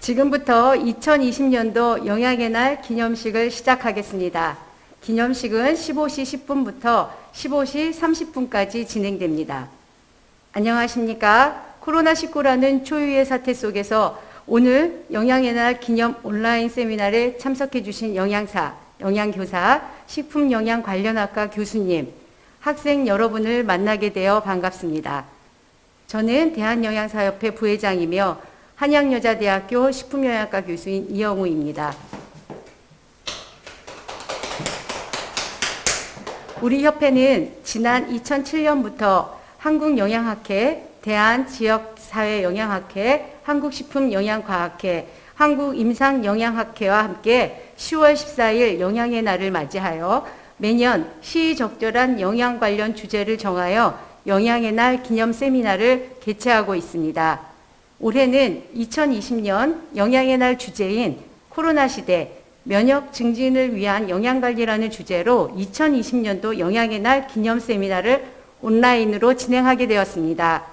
지금부터 2020년도 영양의 날 기념식을 시작하겠습니다. 기념식은 15시 10분부터 15시 30분까지 진행됩니다. 안녕하십니까? 코로나19라는 초유의 사태 속에서 오늘 영양의 날 기념 온라인 세미나에 참석해 주신 영양사, 영양교사, 식품영양관련학과 교수님, 학생 여러분을 만나게 되어 반갑습니다. 저는 대한영양사협회 부회장이며 한양여자대학교 식품영양학과 교수인 이영우입니다. 우리 협회는 지난 2007년부터 한국영양학회, 대한지역사회영양학회, 한국식품영양과학회, 한국임상영양학회와 함께 10월 14일 영양의 날을 맞이하여 매년 시의적절한 영양 관련 주제를 정하여 영양의 날 기념 세미나를 개최하고 있습니다. 올해는 2020년 영양의 날 주제인 코로나 시대 면역 증진을 위한 영양관리라는 주제로 2020년도 영양의 날 기념 세미나를 온라인으로 진행하게 되었습니다.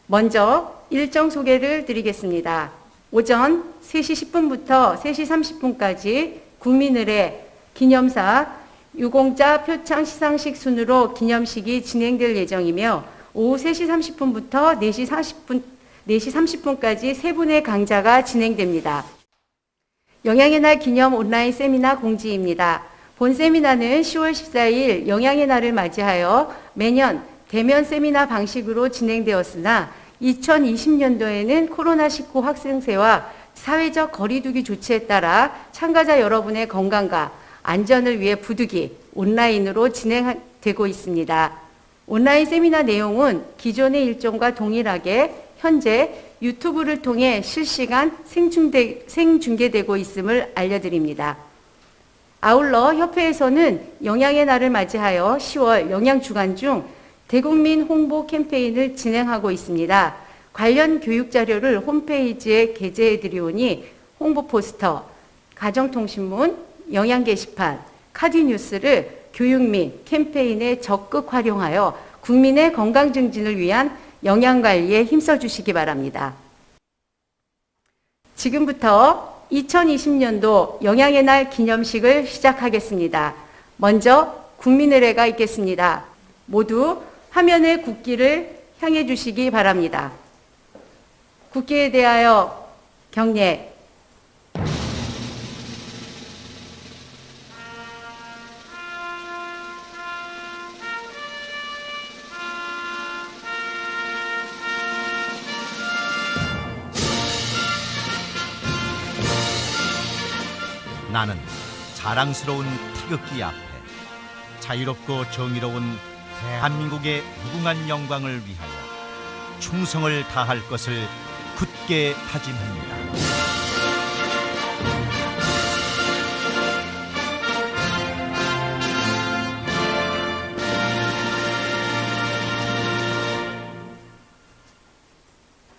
먼저 일정 소개를 드리겠습니다. 오전 3시 10분부터 3시 30분까지 국민의례 기념사 유공자 표창 시상식 순으로 기념식이 진행될 예정이며 오후 3시 30분부터 4시 30분까지 세 분의 강좌가 진행됩니다. 영양의 날 기념 온라인 세미나 공지입니다. 본 세미나는 10월 14일 영양의 날을 맞이하여 매년 대면 세미나 방식으로 진행되었으나 2020년도에는 코로나19 확산세와 사회적 거리두기 조치에 따라 참가자 여러분의 건강과 안전을 위해 부득이 온라인으로 진행되고 있습니다. 온라인 세미나 내용은 기존의 일정과 동일하게 현재 유튜브를 통해 실시간 생중계되고 있음을 알려드립니다. 아울러 협회에서는 영양의 날을 맞이하여 10월 영양주간 중 대국민 홍보 캠페인을 진행하고 있습니다. 관련 교육 자료를 홈페이지에 게재해 드리오니 홍보 포스터, 가정통신문, 영양 게시판, 카드뉴스를 교육 및 캠페인에 적극 활용하여 국민의 건강 증진을 위한 영양관리에 힘써 주시기 바랍니다. 지금부터 2020년도 영양의 날 기념식을 시작하겠습니다. 먼저 국민의례가 있겠습니다. 모두 화면의 국기를 향해 주시기 바랍니다. 국기에 대하여 경례. 나는 자랑스러운 태극기 앞에 자유롭고 정의로운 대한민국의 무궁한 영광을 위하여 충성을 다할 것을 굳게 다짐합니다.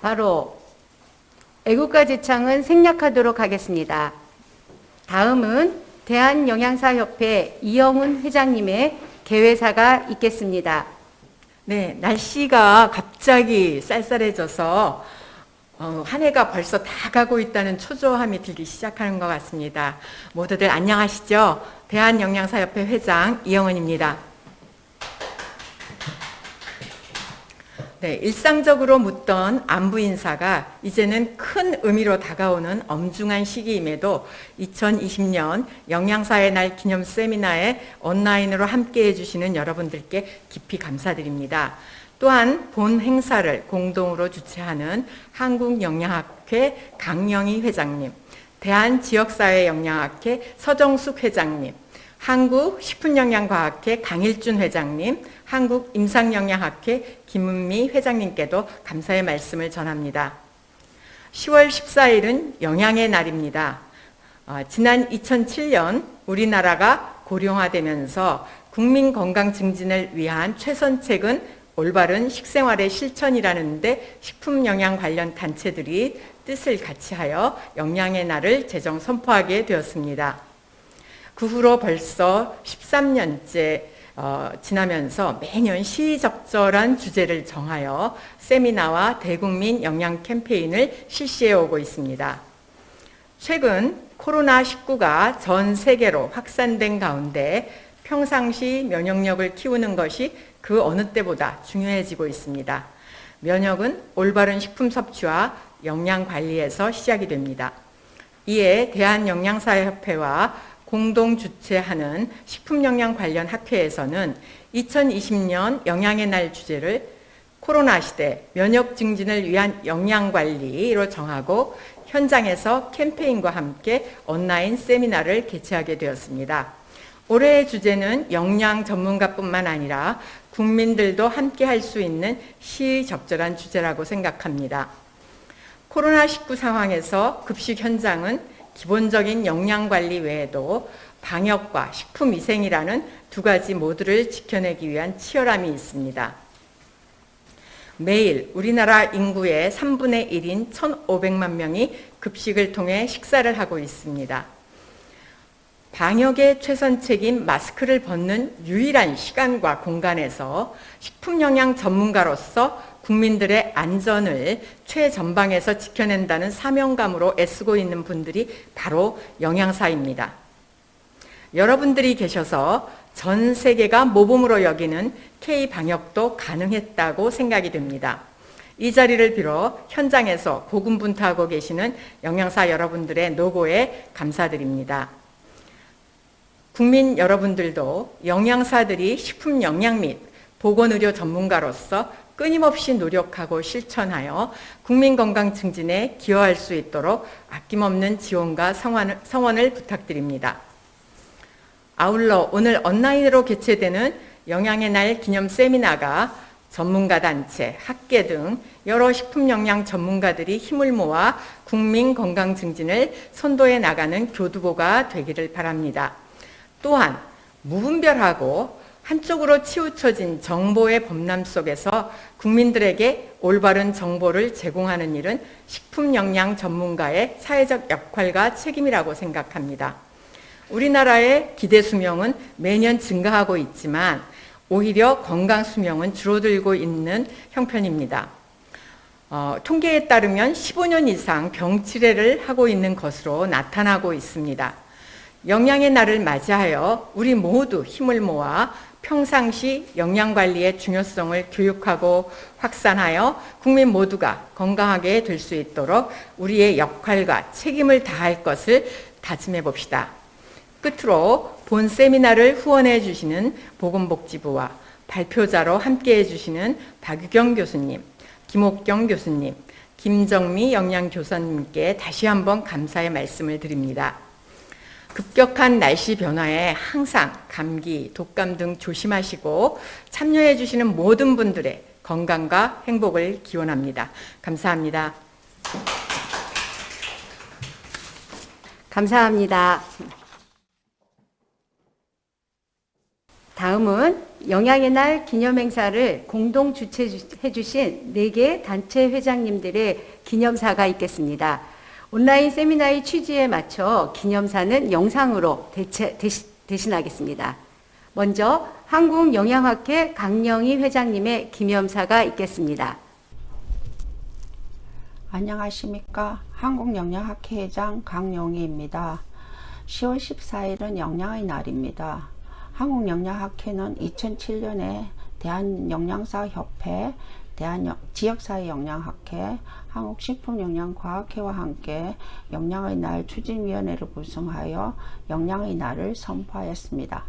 바로 애국가 제창은 생략하도록 하겠습니다. 다음은 대한영양사협회 이영훈 회장님의 개회사가 있겠습니다. 네, 날씨가 갑자기 쌀쌀해져서 한 해가 벌써 다 가고 있다는 초조함이 들기 시작하는 것 같습니다. 모두들 안녕하시죠? 대한영양사협회 회장 이영훈입니다. 네, 일상적으로 묻던 안부 인사가 이제는 큰 의미로 다가오는 엄중한 시기임에도 2020년 영양사의 날 기념 세미나에 온라인으로 함께해 주시는 여러분들께 깊이 감사드립니다. 또한 본 행사를 공동으로 주최하는 한국영양학회 강영희 회장님, 대한지역사회영양학회 서정숙 회장님, 한국식품영양과학회 강일준 회장님, 한국임상영양학회 김은미 회장님께도 감사의 말씀을 전합니다. 10월 14일은 영양의 날입니다. 지난 2007년 우리나라가 고령화되면서 국민 건강 증진을 위한 최선책은 올바른 식생활의 실천이라는데 식품영양 관련 단체들이 뜻을 같이하여 영양의 날을 제정 선포하게 되었습니다. 그 후로 벌써 13년째 지나면서 매년 시의적절한 주제를 정하여 세미나와 대국민 영양 캠페인을 실시해 오고 있습니다. 최근 코로나19가 전 세계로 확산된 가운데 평상시 면역력을 키우는 것이 그 어느 때보다 중요해지고 있습니다. 면역은 올바른 식품 섭취와 영양 관리에서 시작이 됩니다. 이에 대한영양사협회와 공동 주최하는 식품영양 관련 학회에서는 2020년 영양의 날 주제를 코로나 시대 면역 증진을 위한 영양관리로 정하고 현장에서 캠페인과 함께 온라인 세미나를 개최하게 되었습니다. 올해의 주제는 영양 전문가뿐만 아니라 국민들도 함께 할 수 있는 시의적절한 주제라고 생각합니다. 코로나19 상황에서 급식 현장은 기본적인 영양관리 외에도 방역과 식품위생이라는 두 가지 모두를 지켜내기 위한 치열함이 있습니다. 매일 우리나라 인구의 3분의 1인 1,500만 명이 급식을 통해 식사를 하고 있습니다. 방역의 최선 책임 마스크를 벗는 유일한 시간과 공간에서 식품영양 전문가로서 국민들의 안전을 최전방에서 지켜낸다는 사명감으로 애쓰고 있는 분들이 바로 영양사입니다. 여러분들이 계셔서 전 세계가 모범으로 여기는 K-방역도 가능했다고 생각이 됩니다. 이 자리를 빌어 현장에서 고군분투하고 계시는 영양사 여러분들의 노고에 감사드립니다. 국민 여러분들도 영양사들이 식품 영양 및 보건의료 전문가로서 끊임없이 노력하고 실천하여 국민 건강 증진에 기여할 수 있도록 아낌없는 지원과 성원을 부탁드립니다. 아울러 오늘 온라인으로 개최되는 영양의 날 기념 세미나가 전문가 단체, 학계 등 여러 식품 영양 전문가들이 힘을 모아 국민 건강 증진을 선도해 나가는 교두보가 되기를 바랍니다. 또한 무분별하고 한쪽으로 치우쳐진 정보의 범람 속에서 국민들에게 올바른 정보를 제공하는 일은 식품 영양 전문가의 사회적 역할과 책임이라고 생각합니다. 우리나라의 기대 수명은 매년 증가하고 있지만 오히려 건강 수명은 줄어들고 있는 형편입니다. 통계에 따르면 15년 이상 병치레를 하고 있는 것으로 나타나고 있습니다. 영양의 날을 맞이하여 우리 모두 힘을 모아 평상시 영양관리의 중요성을 교육하고 확산하여 국민 모두가 건강하게 될 수 있도록 우리의 역할과 책임을 다할 것을 다짐해 봅시다. 끝으로 본 세미나를 후원해 주시는 보건복지부와 발표자로 함께해 주시는 박유경 교수님, 김옥경 교수님, 김정미 영양교사님께 다시 한번 감사의 말씀을 드립니다. 급격한 날씨 변화에 항상 감기, 독감 등 조심하시고 참여해 주시는 모든 분들의 건강과 행복을 기원합니다. 감사합니다. 감사합니다. 다음은 영양의 날 기념행사를 공동 주최해 주신 4개 단체 회장님들의 기념사가 있겠습니다. 온라인 세미나의 취지에 맞춰 기념사는 영상으로 대신하겠습니다. 먼저 한국영양학회 강영희 회장님의 기념사가 있겠습니다. 안녕하십니까. 한국영양학회 회장 강영희입니다. 10월 14일은 영양의 날입니다. 한국영양학회는 2007년에 대한영양사협회, 지역사회영양학회, 한국식품영양과학회와 함께 영양의 날 추진위원회를 구성하여 영양의 날을 선포하였습니다.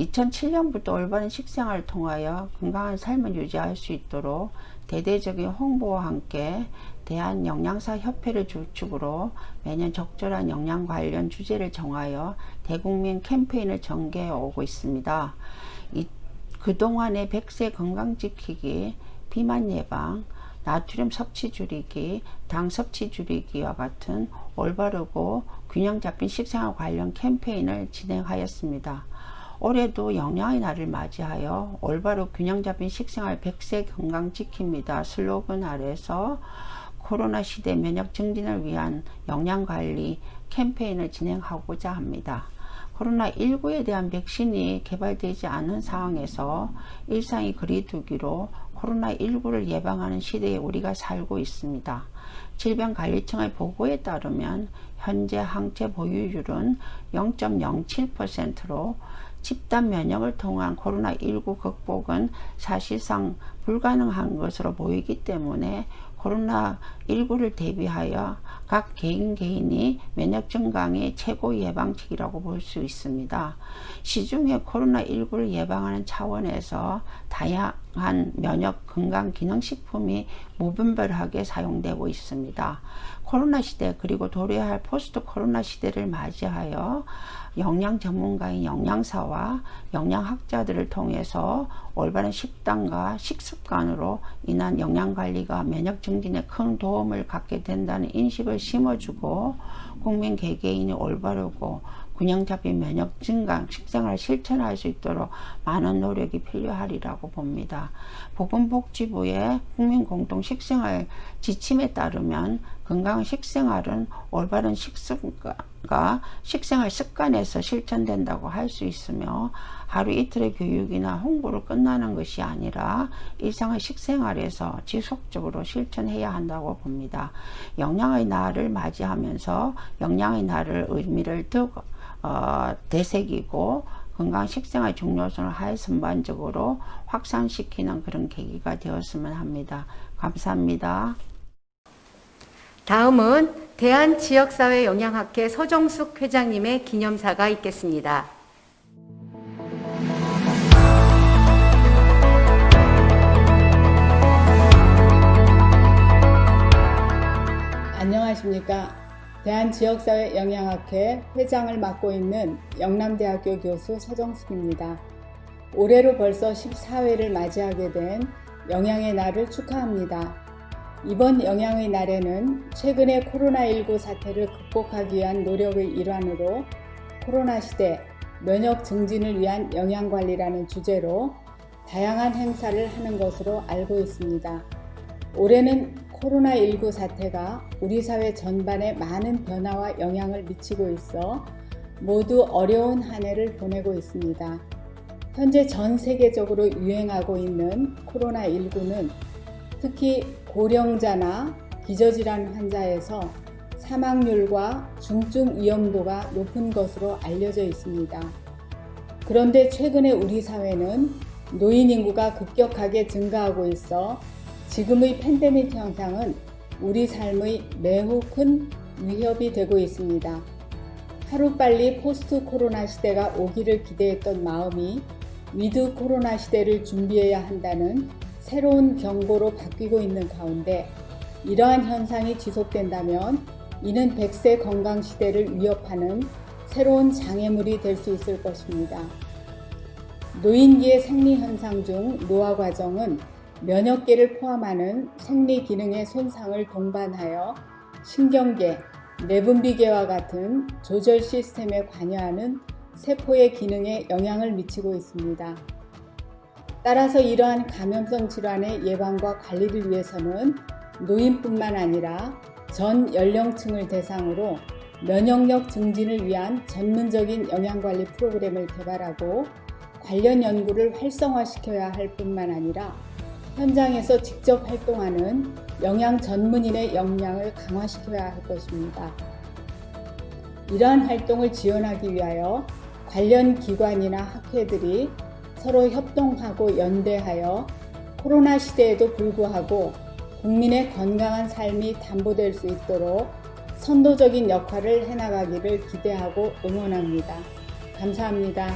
2007년부터 올바른 식생활을 통하여 건강한 삶을 유지할 수 있도록 대대적인 홍보와 함께 대한영양사협회를 주축으로 매년 적절한 영양 관련 주제를 정하여 대국민 캠페인을 전개해 오고 있습니다. 그동안의 100세 건강 지키기, 비만 예방, 나트륨 섭취 줄이기, 당 섭취 줄이기와 같은 올바르고 균형 잡힌 식생활 관련 캠페인을 진행하였습니다. 올해도 영양의 날을 맞이하여 올바로 균형 잡힌 식생활 100세 건강 지킵니다 슬로건 아래서 코로나 시대 면역 증진을 위한 영양관리 캠페인을 진행하고자 합니다. 코로나19에 대한 백신이 개발되지 않은 상황에서 일상이 거리두기로 코로나19를 예방하는 시대에 우리가 살고 있습니다. 질병관리청의 보고에 따르면 현재 항체 보유율은 0.07%로 집단 면역을 통한 코로나19 극복은 사실상 불가능한 것으로 보이기 때문에 코로나19를 대비하여 각 개인이 면역 증강의 최고 예방책이라고 볼 수 있습니다. 시중에 코로나19를 예방하는 차원에서 다양한 면역 건강 기능식품이 무분별하게 사용되고 있습니다. 코로나 시대 그리고 도래할 포스트 코로나 시대를 맞이하여 영양 전문가인 영양사와 영양학자들을 통해서 올바른 식단과 식습관으로 인한 영양관리가 면역 증진에 큰 도움을 갖게 된다는 인식을 심어주고 국민 개개인이 올바르고 균형 잡힌 면역 증강 식생활을 실천할 수 있도록 많은 노력이 필요하리라고 봅니다. 보건복지부의 국민공동 식생활 지침에 따르면 건강한 식생활은 올바른 식습관과 식생활 습관에서 실천된다고 할 수 있으며 하루 이틀의 교육이나 홍보로 끝나는 것이 아니라 일상의 식생활에서 지속적으로 실천해야 한다고 봅니다. 영양의 날을 맞이하면서 영양의 날을 의미를 두고 되새기고 건강 식생활 중요성을 하에 전반적으로 확산시키는 그런 계기가 되었으면 합니다. 감사합니다. 다음은 대한지역사회영양학회 서정숙 회장님의 기념사가 있겠습니다. 안녕하십니까. 대한지역사회영양학회 회장을 맡고 있는 영남대학교 교수 서정숙입니다. 올해로 벌써 14회를 맞이하게 된 영양의 날을 축하합니다. 이번 영양의 날에는 최근의 코로나19 사태를 극복하기 위한 노력의 일환으로 코로나 시대 면역 증진을 위한 영양관리라는 주제로 다양한 행사를 하는 것으로 알고 있습니다. 올해는 코로나19 사태가 우리 사회 전반에 많은 변화와 영향을 미치고 있어 모두 어려운 한 해를 보내고 있습니다. 현재 전 세계적으로 유행하고 있는 코로나19는 특히 고령자나 기저질환 환자에서 사망률과 중증 위험도가 높은 것으로 알려져 있습니다. 그런데 최근에 우리 사회는 노인 인구가 급격하게 증가하고 있어 지금의 팬데믹 현상은 우리 삶의 매우 큰 위협이 되고 있습니다. 하루빨리 포스트 코로나 시대가 오기를 기대했던 마음이 위드 코로나 시대를 준비해야 한다는 새로운 경고로 바뀌고 있는 가운데 이러한 현상이 지속된다면 이는 100세 건강 시대를 위협하는 새로운 장애물이 될 수 있을 것입니다. 노인기의 생리 현상 중 노화 과정은 면역계를 포함하는 생리 기능의 손상을 동반하여 신경계, 내분비계와 같은 조절 시스템에 관여하는 세포의 기능에 영향을 미치고 있습니다. 따라서 이러한 감염성 질환의 예방과 관리를 위해서는 노인뿐만 아니라 전 연령층을 대상으로 면역력 증진을 위한 전문적인 영양관리 프로그램을 개발하고 관련 연구를 활성화시켜야 할 뿐만 아니라 현장에서 직접 활동하는 영양 전문인의 역량을 강화시켜야 할 것입니다. 이러한 활동을 지원하기 위하여 관련 기관이나 학회들이 서로 협동하고 연대하여 코로나 시대에도 불구하고 국민의 건강한 삶이 담보될 수 있도록 선도적인 역할을 해나가기를 기대하고 응원합니다. 감사합니다.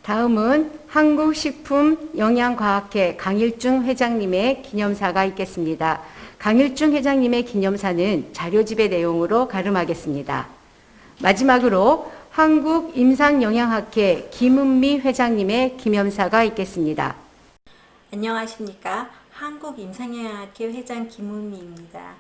다음은 한국식품영양과학회 강일중 회장님의 기념사가 있겠습니다. 강일중 회장님의 기념사는 자료집의 내용으로 가름하겠습니다. 마지막으로 한국임상영양학회 김은미 회장님의 기념사가 있겠습니다. 안녕하십니까. 한국임상영양학회 회장 김은미입니다.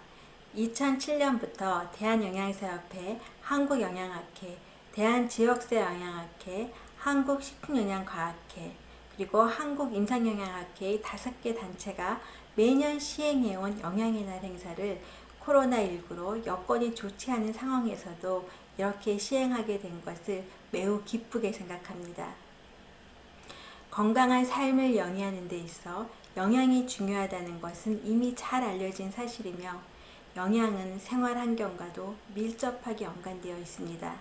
2007년부터 대한영양사협회, 한국영양학회, 대한지역사영양학회, 한국식품영양과학회, 그리고 한국임상영양학회의 5개 단체가 매년 시행해온 영양의 날 행사를 코로나19로 여건이 좋지 않은 상황에서도 이렇게 시행하게 된 것을 매우 기쁘게 생각합니다. 건강한 삶을 영위하는 데 있어 영양이 중요하다는 것은 이미 잘 알려진 사실이며 영양은 생활환경과도 밀접하게 연관되어 있습니다.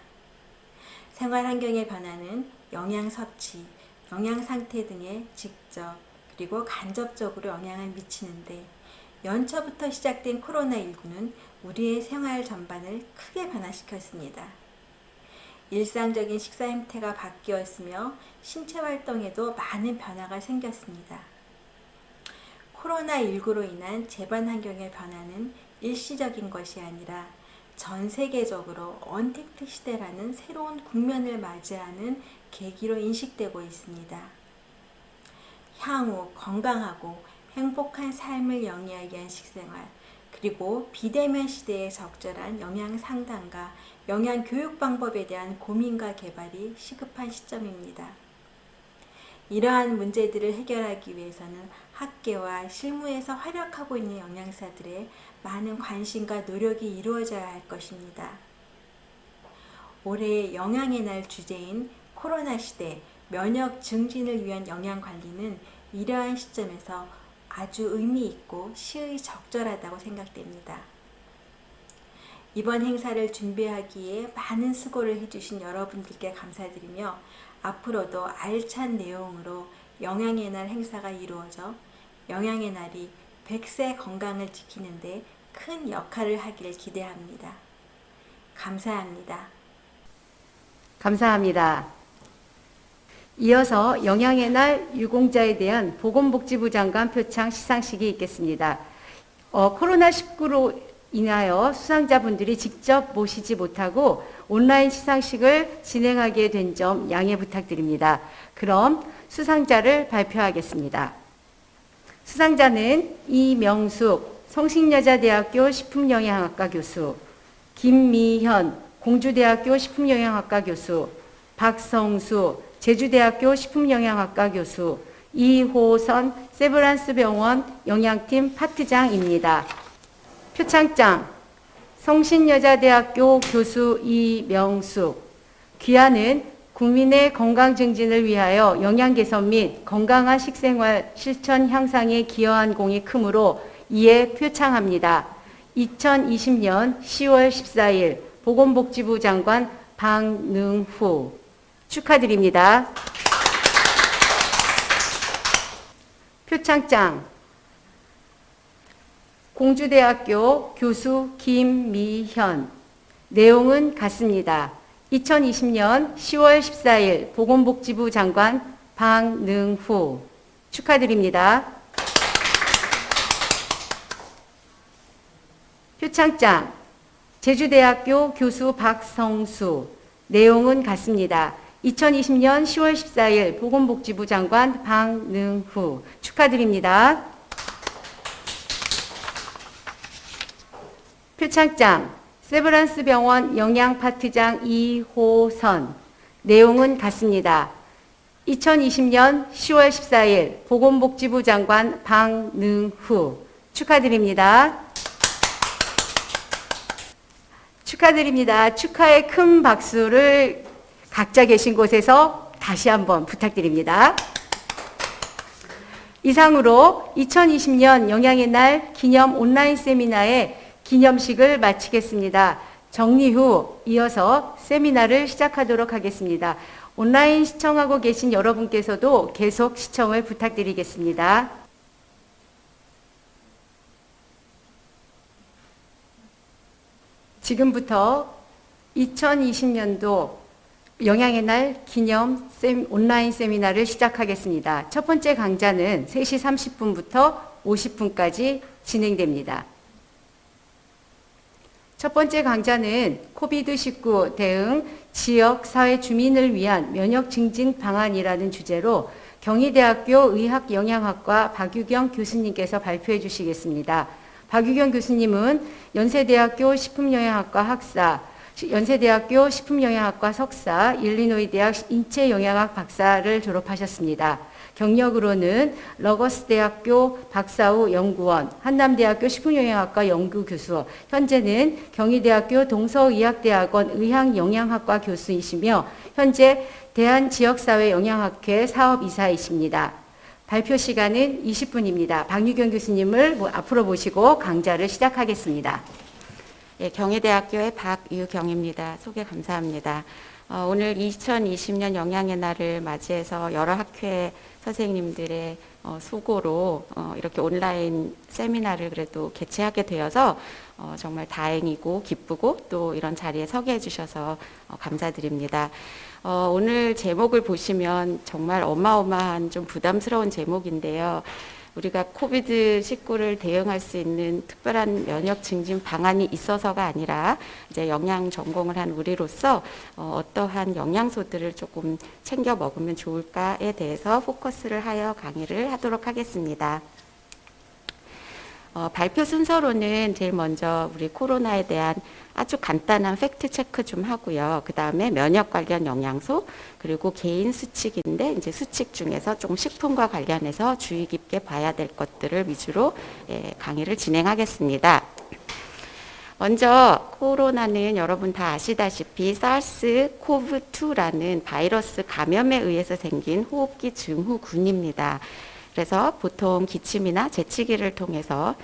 생활환경의 변화는 영양 섭취, 영양 상태 등에 직접 그리고 간접적으로 영향을 미치는데 연초부터 시작된 코로나19는 우리의 생활 전반을 크게 변화시켰습니다. 일상적인 식사 형태가 바뀌었으며 신체 활동에도 많은 변화가 생겼습니다. 코로나19로 인한 재반 환경의 변화는 일시적인 것이 아니라 전 세계적으로 언택트 시대라는 새로운 국면을 맞이하는 계기로 인식되고 있습니다. 향후 건강하고 행복한 삶을 영위하기 위한 식생활, 그리고 비대면 시대에 적절한 영양 상담과 영양 교육 방법에 대한 고민과 개발이 시급한 시점입니다. 이러한 문제들을 해결하기 위해서는 학계와 실무에서 활약하고 있는 영양사들의 많은 관심과 노력이 이루어져야 할 것입니다. 올해 영양의 날 주제인 코로나 시대 면역 증진을 위한 영양 관리는 이러한 시점에서 아주 의미 있고 시의 적절하다고 생각됩니다. 이번 행사를 준비하기에 많은 수고를 해주신 여러분들께 감사드리며 앞으로도 알찬 내용으로 영양의 날 행사가 이루어져 영양의 날이 100세 건강을 지키는 데 큰 역할을 하기를 기대합니다. 감사합니다. 감사합니다. 이어서 영양의 날 유공자에 대한 보건복지부 장관 표창 시상식이 있겠습니다. 코로나19로 인하여 수상자분들이 직접 모시지 못하고 온라인 시상식을 진행하게 된 점 양해 부탁드립니다. 그럼 수상자를 발표하겠습니다. 수상자는 이명숙 성신여자대학교 식품영양학과 교수, 김미현 공주대학교 식품영양학과 교수, 박성수 제주대학교 식품영양학과 교수, 이호선 세브란스병원 영양팀 파트장입니다. 표창장 성신여자대학교 교수 이명숙, 귀하는 국민의 건강 증진을 위하여 영양 개선 및 건강한 식생활 실천 향상에 기여한 공이 크므로 이에 표창합니다. 2020년 10월 14일 보건복지부 장관 박능후 축하드립니다. 표창장 공주대학교 교수 김미현, 내용은 같습니다. 2020년 10월 14일 보건복지부 장관 박능후 축하드립니다. 표창장 제주대학교 교수 박성수, 내용은 같습니다. 2020년 10월 14일 보건복지부 장관 박능후 축하드립니다. 표창장 세브란스병원 영양파트장 이호선, 내용은 같습니다. 2020년 10월 14일 보건복지부 장관 박능후 축하드립니다. 축하드립니다. 축하의 큰 박수를 각자 계신 곳에서 다시 한번 부탁드립니다. 이상으로 2020년 영양의 날 기념 온라인 세미나의 기념식을 마치겠습니다. 정리 후 이어서 세미나를 시작하도록 하겠습니다. 온라인 시청하고 계신 여러분께서도 계속 시청을 부탁드리겠습니다. 지금부터 2020년도 영양의 날 기념 온라인 세미나를 시작하겠습니다. 첫 번째 강좌는 3시 30분부터 50분까지 진행됩니다. 첫 번째 강좌는 코비드19 대응 지역 사회 주민을 위한 면역 증진 방안이라는 주제로 경희대학교 의학영양학과 박유경 교수님께서 발표해 주시겠습니다. 박유경 교수님은 연세대학교 식품영양학과 학사, 연세대학교 식품영양학과 석사, 일리노이 대학 인체영양학 박사를 졸업하셨습니다. 경력으로는 러거스대학교 박사후 연구원, 한남대학교 식품영양학과 연구교수, 현재는 경희대학교 동서의학대학원 의학영양학과 교수이시며 현재 대한지역사회영양학회 사업이사이십니다. 발표 시간은 20분입니다. 박유경 교수님을 앞으로 모시고 강좌를 시작하겠습니다. 예, 경희대학교의 박유경입니다. 소개 감사합니다. 오늘 2020년 영양의 날을 맞이해서 여러 학회 선생님들의 수고로 이렇게 온라인 세미나를 그래도 개최하게 되어서 정말 다행이고 기쁘고 또 이런 자리에 서게 해주셔서 감사드립니다. 오늘 제목을 보시면 정말 어마어마한 좀 부담스러운 제목인데요. 우리가 코비드19를 대응할 수 있는 특별한 면역 증진 방안이 있어서가 아니라 이제 영양 전공을 한 우리로서 어떠한 영양소들을 조금 챙겨 먹으면 좋을까에 대해서 포커스를 하여 강의를 하도록 하겠습니다. 발표 순서로는 제일 먼저 우리 코로나에 대한 아주 간단한 팩트 체크 좀 하고요. 그 다음에 면역 관련 영양소, 그리고 개인 수칙인데 이제 수칙 중에서 좀 식품과 관련해서 주의 깊게 봐야 될 것들을 위주로 강의를 진행하겠습니다. 먼저 코로나는 여러분 다 아시다시피 사르스코브2라는 바이러스 감염에 의해서 생긴 호흡기 증후군입니다. 그래서 보통 기침이나 재채기를 통해서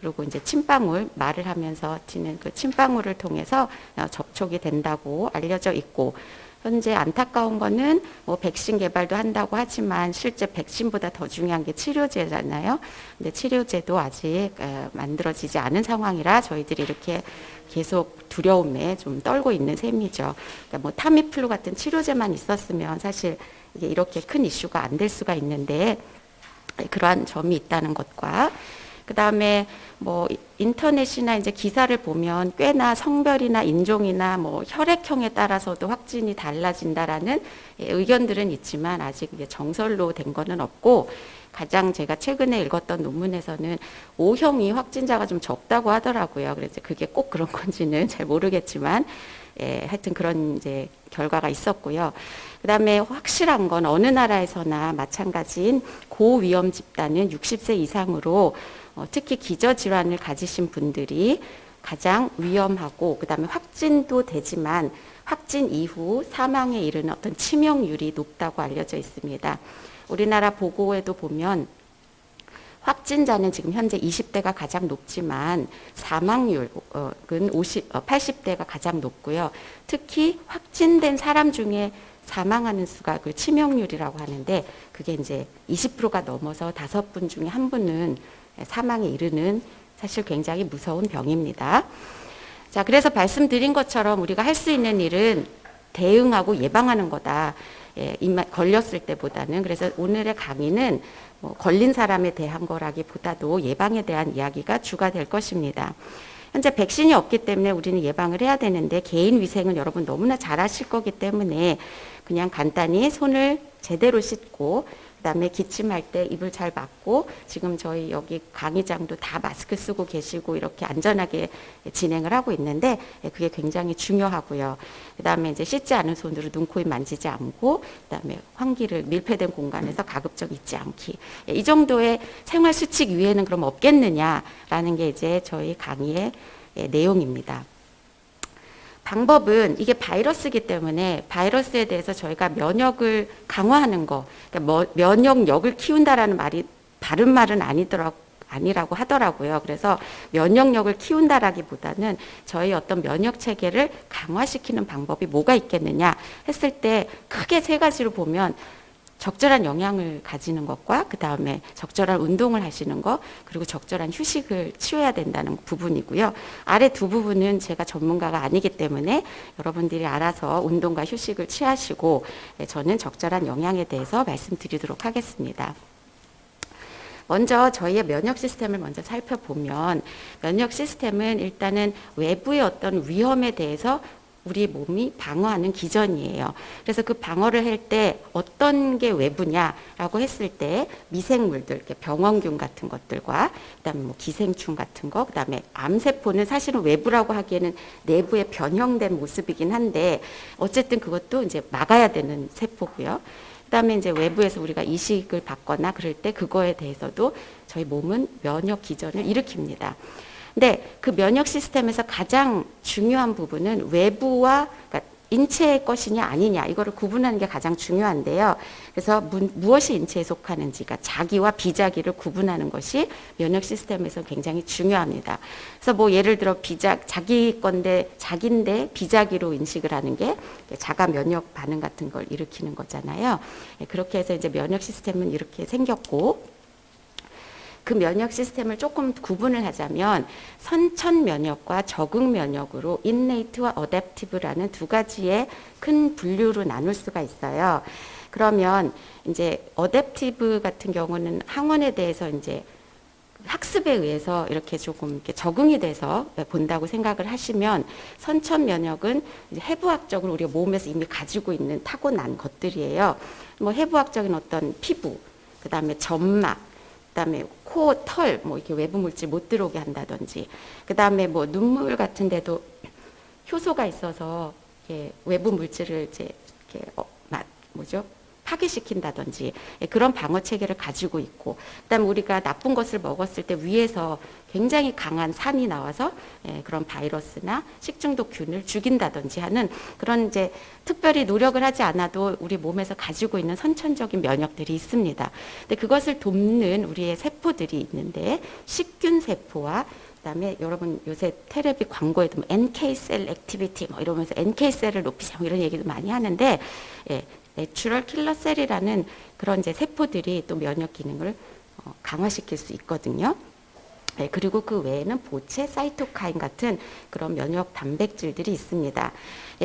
그리고 이제 침방울, 말을 하면서 튀는 그 침방울을 통해서 접촉이 된다고 알려져 있고, 현재 안타까운 거는 뭐 백신 개발도 한다고 하지만 실제 백신보다 더 중요한 게 치료제잖아요. 근데 치료제도 아직 만들어지지 않은 상황이라 저희들이 이렇게 계속 두려움에 좀 떨고 있는 셈이죠. 그러니까 뭐 타미플루 같은 치료제만 있었으면 사실 이게 이렇게 큰 이슈가 안 될 수가 있는데, 그러한 점이 있다는 것과, 그 다음에 뭐 인터넷이나 이제 기사를 보면 꽤나 성별이나 인종이나 뭐 혈액형에 따라서도 확진이 달라진다라는 의견들은 있지만 아직 이게 정설로 된 거는 없고, 가장 제가 최근에 읽었던 논문에서는 O형이 확진자가 좀 적다고 하더라고요. 그래서 그게 꼭 그런 건지는 잘 모르겠지만, 하여튼 그런 이제 결과가 있었고요. 그 다음에 확실한 건 어느 나라에서나 마찬가지인 고위험 집단은 60세 이상으로 특히 기저질환을 가지신 분들이 가장 위험하고, 그 다음에 확진도 되지만 확진 이후 사망에 이르는 어떤 치명률이 높다고 알려져 있습니다. 우리나라 보고에도 보면 확진자는 지금 현재 20대가 가장 높지만 사망률은 80대가 가장 높고요. 특히 확진된 사람 중에 사망하는 수가 그 치명률이라고 하는데, 그게 이제 20%가 넘어서 5분 중에 1분은 사망에 이르는 사실 굉장히 무서운 병입니다. 자, 그래서 말씀드린 것처럼 우리가 할 수 있는 일은 대응하고 예방하는 거다. 걸렸을 때보다는. 그래서 오늘의 강의는 뭐 걸린 사람에 대한 거라기보다도 예방에 대한 이야기가 주가 될 것입니다. 현재 백신이 없기 때문에 우리는 예방을 해야 되는데, 개인 위생은 여러분 너무나 잘 아실 거기 때문에 그냥 간단히 손을 제대로 씻고, 그다음에 기침할 때 입을 잘 막고, 지금 저희 여기 강의장도 다 마스크 쓰고 계시고 이렇게 안전하게 진행을 하고 있는데, 그게 굉장히 중요하고요. 그다음에 이제 씻지 않은 손으로 눈, 코, 입 만지지 않고, 그다음에 환기를 밀폐된 공간에서 가급적 잊지 않기. 이 정도의 생활 수칙 위에는 그럼 없겠느냐라는 게 이제 저희 강의의 내용입니다. 방법은 이게 바이러스이기 때문에 바이러스에 대해서 저희가 면역을 강화하는 거, 그러니까 면역력을 키운다라는 말이 바른 말은 아니라고 하더라고요. 그래서 면역력을 키운다라기보다는 저희 어떤 면역 체계를 강화시키는 방법이 뭐가 있겠느냐 했을 때 크게 3가지로 보면, 적절한 영양을 가지는 것과 그 다음에 적절한 운동을 하시는 것, 그리고 적절한 휴식을 취해야 된다는 부분이고요. 아래 2부분은 제가 전문가가 아니기 때문에 여러분들이 알아서 운동과 휴식을 취하시고, 저는 적절한 영양에 대해서 말씀드리도록 하겠습니다. 먼저 저희의 면역 시스템을 먼저 살펴보면, 면역 시스템은 일단은 외부의 어떤 위험에 대해서 우리 몸이 방어하는 기전이에요. 그래서 그 방어를 할 때 어떤 게 외부냐라고 했을 때 미생물들, 이렇게 병원균 같은 것들과 그다음에 뭐 기생충 같은 거, 그다음에 암세포는 사실은 외부라고 하기에는 내부에 변형된 모습이긴 한데 어쨌든 그것도 이제 막아야 되는 세포고요. 그다음에 이제 외부에서 우리가 이식을 받거나 그럴 때 그거에 대해서도 저희 몸은 면역 기전을 일으킵니다. 근데 그 면역 시스템에서 가장 중요한 부분은 외부와, 그러니까 인체의 것이냐 아니냐 이거를 구분하는 게 가장 중요한데요. 그래서 무엇이 인체에 속하는지, 그러니까 자기와 비자기를 구분하는 것이 면역 시스템에서 굉장히 중요합니다. 그래서 뭐 예를 들어 자기 건데 자기인데 비자기로 인식을 하는 게 자가 면역 반응 같은 걸 일으키는 거잖아요. 그렇게 해서 이제 면역 시스템은 이렇게 생겼고, 그 면역 시스템을 조금 구분을 하자면 선천 면역과 적응 면역으로 인네이트와 어댑티브라는 두 가지의 큰 분류로 나눌 수가 있어요. 그러면 이제 어댑티브 같은 경우는 항원에 대해서 이제 학습에 의해서 이렇게 조금 이렇게 적응이 돼서 본다고 생각을 하시면, 선천 면역은 이제 해부학적으로 우리가 몸에서 이미 가지고 있는 타고난 것들이에요. 뭐 해부학적인 어떤 피부, 그 다음에 점막, 그다음에 코, 털, 뭐 이렇게 외부 물질 못 들어오게 한다든지, 그다음에 뭐 눈물 같은 데도 효소가 있어서 이렇게 외부 물질을 이제 이렇게 파괴시킨다든지 그런 방어 체계를 가지고 있고, 그다음에 우리가 나쁜 것을 먹었을 때 위에서 굉장히 강한 산이 나와서 그런 바이러스나 식중독균을 죽인다든지 하는 그런 이제 특별히 노력을 하지 않아도 우리 몸에서 가지고 있는 선천적인 면역들이 있습니다. 근데 그것을 돕는 우리의 세포들이 있는데, 식균 세포와 그다음에 여러분 요새 테레비 광고에도 뭐 NK셀 액티비티 뭐 이러면서 NK셀을 높이자 뭐 이런 얘기도 많이 하는데, 내추럴 킬러 셀이라는 그런 이제 세포들이 또 면역 기능을 강화시킬 수 있거든요. 그리고 그 외에는 보채, 사이토카인 같은 그런 면역 단백질들이 있습니다.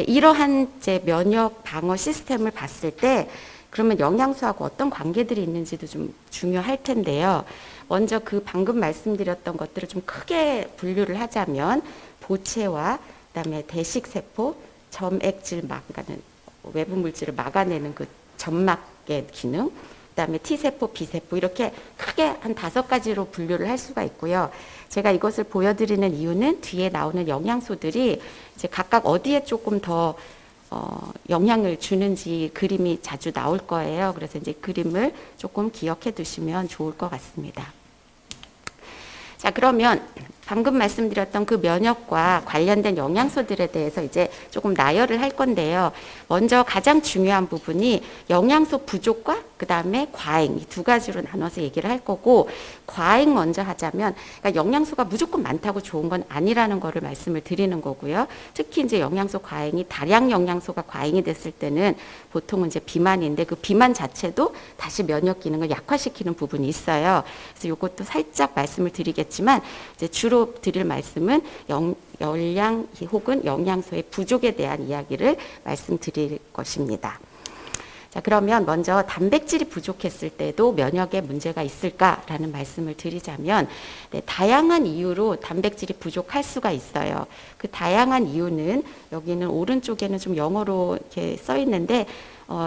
이러한 이제 면역 방어 시스템을 봤을 때 그러면 영양소하고 어떤 관계들이 있는지도 좀 중요할 텐데요. 먼저 그 방금 말씀드렸던 것들을 좀 크게 분류를 하자면 보채와 그다음에 대식세포, 점액질막, 그러니까는 외부 물질을 막아내는 그 점막의 기능, 그다음에 T세포, B세포 이렇게 크게 한 5가지로 분류를 할 수가 있고요. 제가 이것을 보여드리는 이유는 뒤에 나오는 영양소들이 이제 각각 어디에 조금 더 영향을 주는지 그림이 자주 나올 거예요. 그래서 이제 그림을 조금 기억해 두시면 좋을 것 같습니다. 자, 그러면 방금 말씀드렸던 그 면역과 관련된 영양소들에 대해서 이제 조금 나열을 할 건데요. 먼저 가장 중요한 부분이 영양소 부족과 그 다음에 과잉, 이 두 가지로 나눠서 얘기를 할 거고, 과잉 먼저 하자면, 그러니까 영양소가 무조건 많다고 좋은 건 아니라는 거를 말씀을 드리는 거고요. 특히 이제 영양소 과잉이 다량 영양소가 과잉이 됐을 때는 보통은 이제 비만인데, 그 비만 자체도 다시 면역 기능을 약화시키는 부분이 있어요. 그래서 이것도 살짝 말씀을 드리겠지만, 이제 주로 드릴 말씀은 열량 혹은 영양소의 부족에 대한 이야기를 말씀드릴 것입니다. 자, 그러면 먼저 단백질이 부족했을 때도 면역에 문제가 있을까라는 말씀을 드리자면, 다양한 이유로 단백질이 부족할 수가 있어요. 그 다양한 이유는 여기는 오른쪽에는 좀 영어로 이렇게 써 있는데,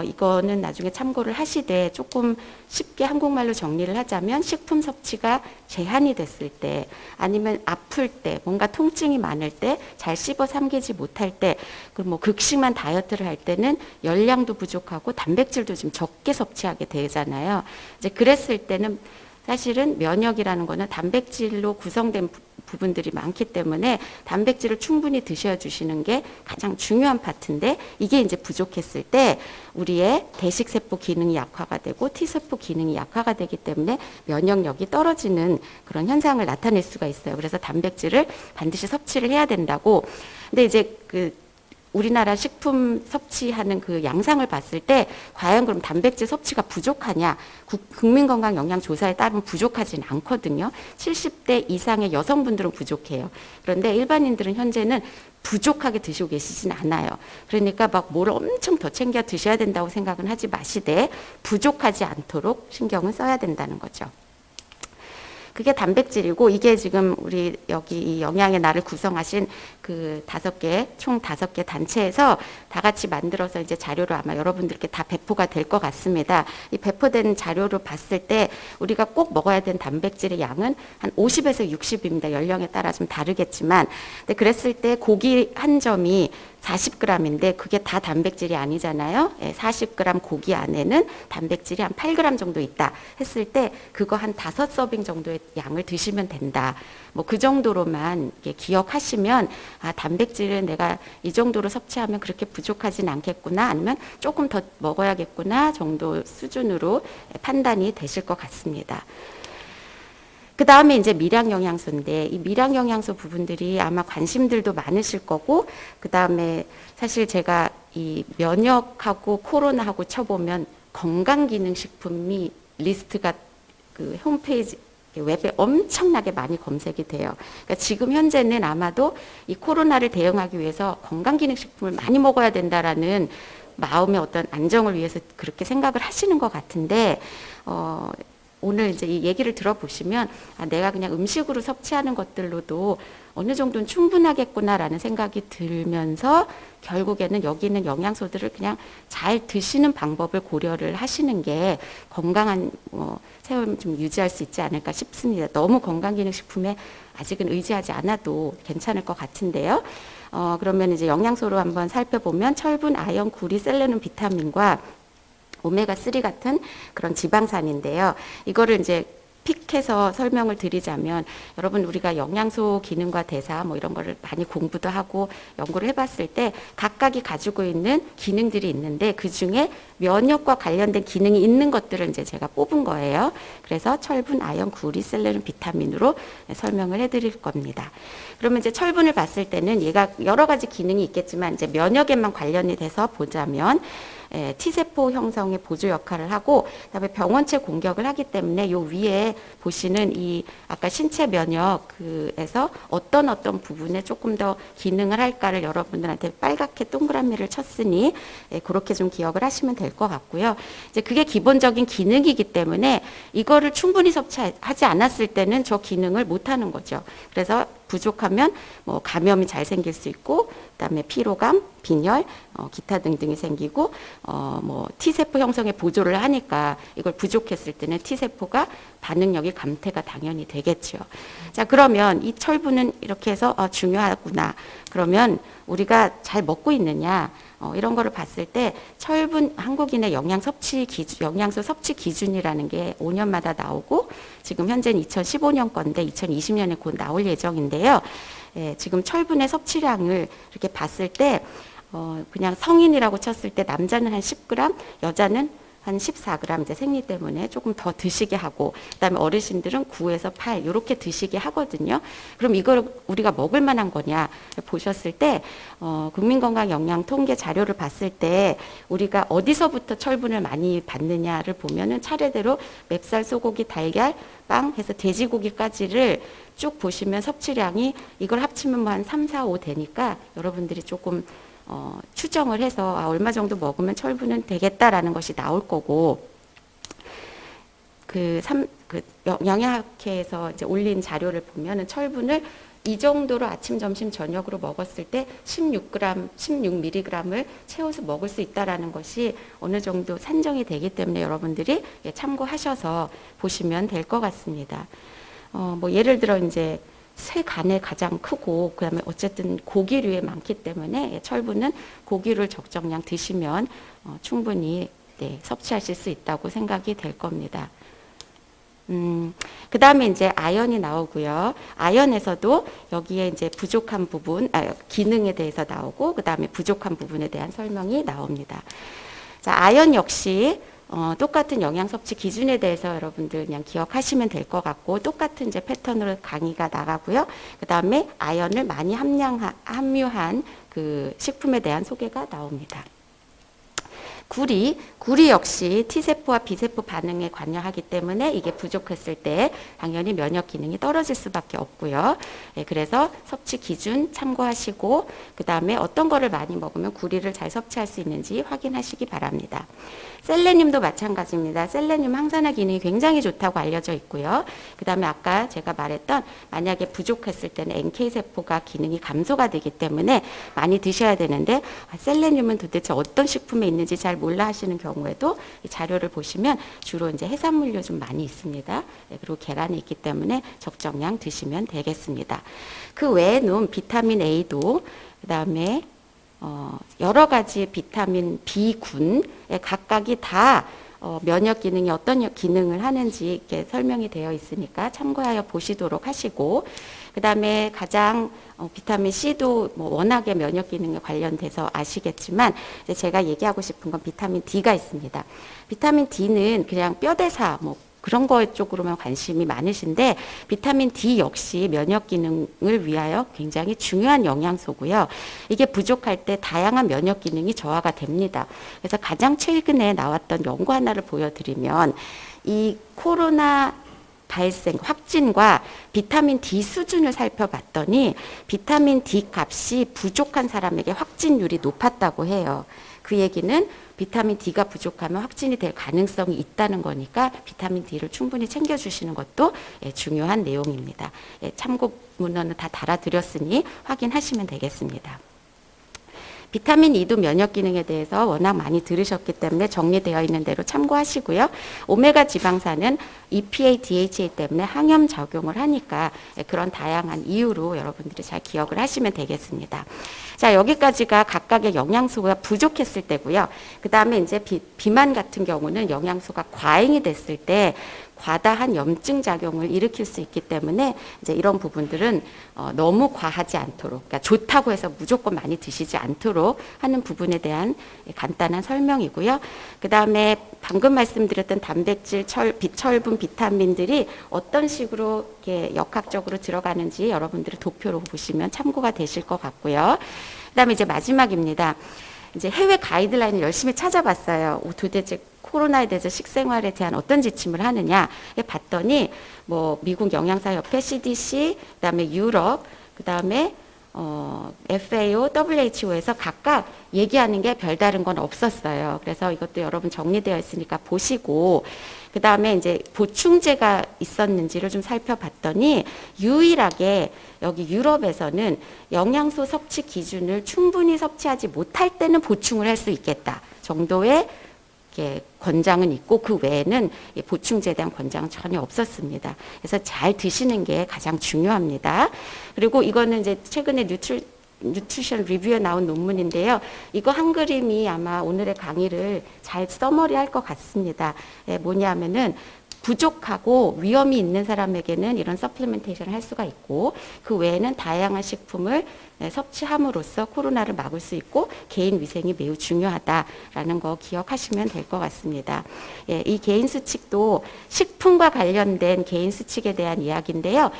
이거는 나중에 참고를 하시되 조금 쉽게 한국말로 정리를 하자면, 식품 섭취가 제한이 됐을 때, 아니면 아플 때, 뭔가 통증이 많을 때, 잘 씹어 삼키지 못할 때, 그리고 뭐 극심한 다이어트를 할 때는 열량도 부족하고 단백질도 좀 적게 섭취하게 되잖아요. 이제 그랬을 때는 사실은 면역이라는 거는 단백질로 구성된 부분들이 많기 때문에 단백질을 충분히 드셔주시는 게 가장 중요한 파트인데, 이게 이제 부족했을 때 우리의 대식세포 기능이 약화가 되고 T세포 기능이 약화가 되기 때문에 면역력이 떨어지는 그런 현상을 나타낼 수가 있어요. 그래서 단백질을 반드시 섭취를 해야 된다고. 근데 이제 우리나라 식품 섭취하는 그 양상을 봤을 때 과연 그럼 단백질 섭취가 부족하냐? 국민건강영양조사에 따르면 부족하지는 않거든요. 70대 이상의 여성분들은 부족해요. 그런데 일반인들은 현재는 부족하게 드시고 계시지는 않아요. 그러니까 막 뭘 엄청 더 챙겨 드셔야 된다고 생각은 하지 마시되 부족하지 않도록 신경을 써야 된다는 거죠. 그게 단백질이고 이게 지금 우리 여기 이 영양의 날을 구성하신 그 총 5개 단체에서 다 같이 만들어서 이제 자료로 아마 여러분들께 다 배포가 될 것 같습니다. 이 배포된 자료로 봤을 때 우리가 꼭 먹어야 되는 단백질의 양은 한 50에서 60입니다. 연령에 따라 좀 다르겠지만. 근데 그랬을 때 고기 한 점이 40g인데 그게 다 단백질이 아니잖아요. 40g 고기 안에는 단백질이 한 8g 정도 있다 했을 때 그거 한 5서빙 정도의 양을 드시면 된다. 뭐 그 정도로만 기억하시면 아, 단백질은 내가 이 정도로 섭취하면 그렇게 부족하진 않겠구나, 아니면 조금 더 먹어야겠구나 정도 수준으로 판단이 되실 것 같습니다. 그 다음에 이제 미량 영양소인데 이 미량 영양소 부분들이 아마 관심들도 많으실 거고, 그 다음에 사실 제가 이 면역하고 코로나하고 쳐보면 건강기능식품이 리스트가 그 홈페이지 웹에 엄청나게 많이 검색이 돼요. 그러니까 지금 현재는 아마도 이 코로나를 대응하기 위해서 건강기능식품을 많이 먹어야 된다라는 마음의 어떤 안정을 위해서 그렇게 생각을 하시는 것 같은데, 오늘 이제 이 얘기를 들어보시면 아, 내가 그냥 음식으로 섭취하는 것들로도 어느 정도는 충분하겠구나라는 생각이 들면서 결국에는 여기 있는 영양소들을 그냥 잘 드시는 방법을 고려를 하시는 게 건강한 세월을 좀 유지할 수 있지 않을까 싶습니다. 너무 건강기능식품에 아직은 의지하지 않아도 괜찮을 것 같은데요. 그러면 이제 영양소로 한번 살펴보면 철분, 아연, 구리, 셀레늄, 비타민과 오메가3 같은 그런 지방산인데요. 이거를 이제 픽해서 설명을 드리자면, 여러분 우리가 영양소 기능과 대사 뭐 이런 거를 많이 공부도 하고 연구를 해봤을 때 각각이 가지고 있는 기능들이 있는데 그 중에 면역과 관련된 기능이 있는 것들을 이제 제가 뽑은 거예요. 그래서 철분, 아연, 구리, 셀레늄, 비타민으로 설명을 해드릴 겁니다. 그러면 이제 철분을 봤을 때는 얘가 여러 가지 기능이 있겠지만 이제 면역에만 관련이 돼서 보자면 T세포 형성의 보조 역할을 하고, 그다음에 병원체 공격을 하기 때문에 요 위에 보시는 이 아까 신체 면역에서 어떤 부분에 조금 더 기능을 할까를 여러분들한테 빨갛게 동그라미를 쳤으니 그렇게 좀 기억을 하시면 될 것 같고요. 이제 그게 기본적인 기능이기 때문에 이거를 충분히 섭취하지 않았을 때는 저 기능을 못 하는 거죠. 그래서 부족하면 뭐 감염이 잘 생길 수 있고, 그다음에 피로감, 빈혈, 기타 등등이 생기고, 뭐 T세포 형성에 보조를 하니까 이걸 부족했을 때는 T세포가 반응력이 감퇴가 당연히 되겠죠. 자, 그러면 이 철분은 이렇게 해서 중요하구나. 그러면 우리가 잘 먹고 있느냐? 이런 거를 봤을 때 철분, 한국인의 영양소 섭취 기준이라는 게 5년마다 나오고, 지금 현재는 2015년 건데 2020년에 곧 나올 예정인데요. 지금 철분의 섭취량을 이렇게 봤을 때 그냥 성인이라고 쳤을 때 남자는 한 10g, 여자는 한 14g 이제 생리 때문에 조금 더 드시게 하고, 그다음에 어르신들은 9에서 8 이렇게 드시게 하거든요. 그럼 이걸 우리가 먹을 만한 거냐 보셨을 때 국민건강영양 통계 자료를 봤을 때 우리가 어디서부터 철분을 많이 받느냐를 보면은 차례대로 맵쌀, 소고기, 달걀, 빵 해서 돼지고기까지를 쭉 보시면 섭취량이 이걸 합치면 뭐 한 3, 4, 5 되니까 여러분들이 조금 추정을 해서 얼마 정도 먹으면 철분은 되겠다라는 것이 나올 거고, 영양학회에서 이제 올린 자료를 보면은 철분을 이 정도로 아침, 점심, 저녁으로 먹었을 때 16mg을 채워서 먹을 수 있다라는 것이 어느 정도 산정이 되기 때문에 여러분들이 참고하셔서 보시면 될 것 같습니다. 뭐 예를 들어 이제 새 간에 가장 크고, 그다음에 어쨌든 고기류에 많기 때문에 철분은 고기를 적정량 드시면 충분히 섭취하실 수 있다고 생각이 될 겁니다. 그 다음에 이제 아연이 나오고요. 아연에서도 여기에 이제 부족한 부분, 기능에 대해서 나오고, 그 다음에 부족한 부분에 대한 설명이 나옵니다. 자, 아연 역시 똑같은 영양 섭취 기준에 대해서 여러분들 그냥 기억하시면 될 것 같고, 똑같은 이제 패턴으로 강의가 나가고요. 그 다음에 아연을 많이 함유한 그 식품에 대한 소개가 나옵니다. 구리 역시 T세포와 B세포 반응에 관여하기 때문에 이게 부족했을 때 당연히 면역 기능이 떨어질 수밖에 없고요. 예, 그래서 섭취 기준 참고하시고 그 다음에 어떤 거를 많이 먹으면 구리를 잘 섭취할 수 있는지 확인하시기 바랍니다. 셀레늄도 마찬가지입니다. 셀레늄 항산화 기능이 굉장히 좋다고 알려져 있고요. 그 다음에 아까 제가 말했던 만약에 부족했을 때는 NK세포가 기능이 감소가 되기 때문에 많이 드셔야 되는데 셀레늄은 도대체 어떤 식품에 있는지 잘 몰라 하시는 경우에도 이 자료를 보시면 주로 이제 해산물류 좀 많이 있습니다. 네, 그리고 계란이 있기 때문에 적정량 드시면 되겠습니다. 그 외에는 비타민 A도 그 다음에 여러 가지 비타민 B군에 각각이 다 면역 기능이 어떤 기능을 하는지 이렇게 설명이 되어 있으니까 참고하여 보시도록 하시고 그 다음에 가장 비타민 C도 뭐 워낙에 면역 기능에 관련돼서 아시겠지만 이제 제가 얘기하고 싶은 건 비타민 D가 있습니다. 비타민 D는 그냥 뼈대사 뭐 그런 거 쪽으로만 관심이 많으신데 비타민 D 역시 면역 기능을 위하여 굉장히 중요한 영양소고요. 이게 부족할 때 다양한 면역 기능이 저하가 됩니다. 그래서 가장 최근에 나왔던 연구 하나를 보여드리면 이 코로나 발생, 확진과 비타민 D 수준을 살펴봤더니 비타민 D 값이 부족한 사람에게 확진율이 높았다고 해요. 그 얘기는 비타민 D가 부족하면 확진이 될 가능성이 있다는 거니까 비타민 D를 충분히 챙겨주시는 것도 중요한 내용입니다. 참고 문헌은 다 달아드렸으니 확인하시면 되겠습니다. 비타민 E도 면역 기능에 대해서 워낙 많이 들으셨기 때문에 정리되어 있는 대로 참고하시고요. 오메가 지방산은 EPA, DHA 때문에 항염 작용을 하니까 그런 다양한 이유로 여러분들이 잘 기억을 하시면 되겠습니다. 자, 여기까지가 각각의 영양소가 부족했을 때고요. 그 다음에 이제 비만 같은 경우는 영양소가 과잉이 됐을 때 과다한 염증 작용을 일으킬 수 있기 때문에 이제 이런 부분들은 너무 과하지 않도록, 그러니까 좋다고 해서 무조건 많이 드시지 않도록 하는 부분에 대한 간단한 설명이고요. 그 다음에 방금 말씀드렸던 단백질, 비철분, 비타민들이 어떤 식으로 이렇게 역학적으로 들어가는지 여러분들이 도표로 보시면 참고가 되실 것 같고요. 그 다음에 이제 마지막입니다. 이제 해외 가이드라인을 열심히 찾아봤어요. 도대체 코로나에 대해서 식생활에 대한 어떤 지침을 하느냐 봤더니 뭐 미국 영양사협회 CDC, 그다음에 유럽, 그다음에 FAO, WHO에서 각각 얘기하는 게 별다른 건 없었어요. 그래서 이것도 여러분 정리되어 있으니까 보시고 그 다음에 이제 보충제가 있었는지를 좀 살펴봤더니 유일하게 여기 유럽에서는 영양소 섭취 기준을 충분히 섭취하지 못할 때는 보충을 할 수 있겠다 정도의 권장은 있고 그 외에는 보충제에 대한 권장은 전혀 없었습니다. 그래서 잘 드시는 게 가장 중요합니다. 그리고 이거는 이제 최근에 뉴트리션 리뷰에 나온 논문인데요. 이거 한 그림이 아마 오늘의 강의를 잘 서머리할 것 같습니다. 뭐냐면은 부족하고 위험이 있는 사람에게는 이런 서플리멘테이션을 할 수가 있고 그 외에는 다양한 식품을 섭취함으로써 코로나를 막을 수 있고 개인 위생이 매우 중요하다라는 거 기억하시면 될 것 같습니다. 이 개인 수칙도 식품과 관련된 개인 수칙에 대한 이야기인데요.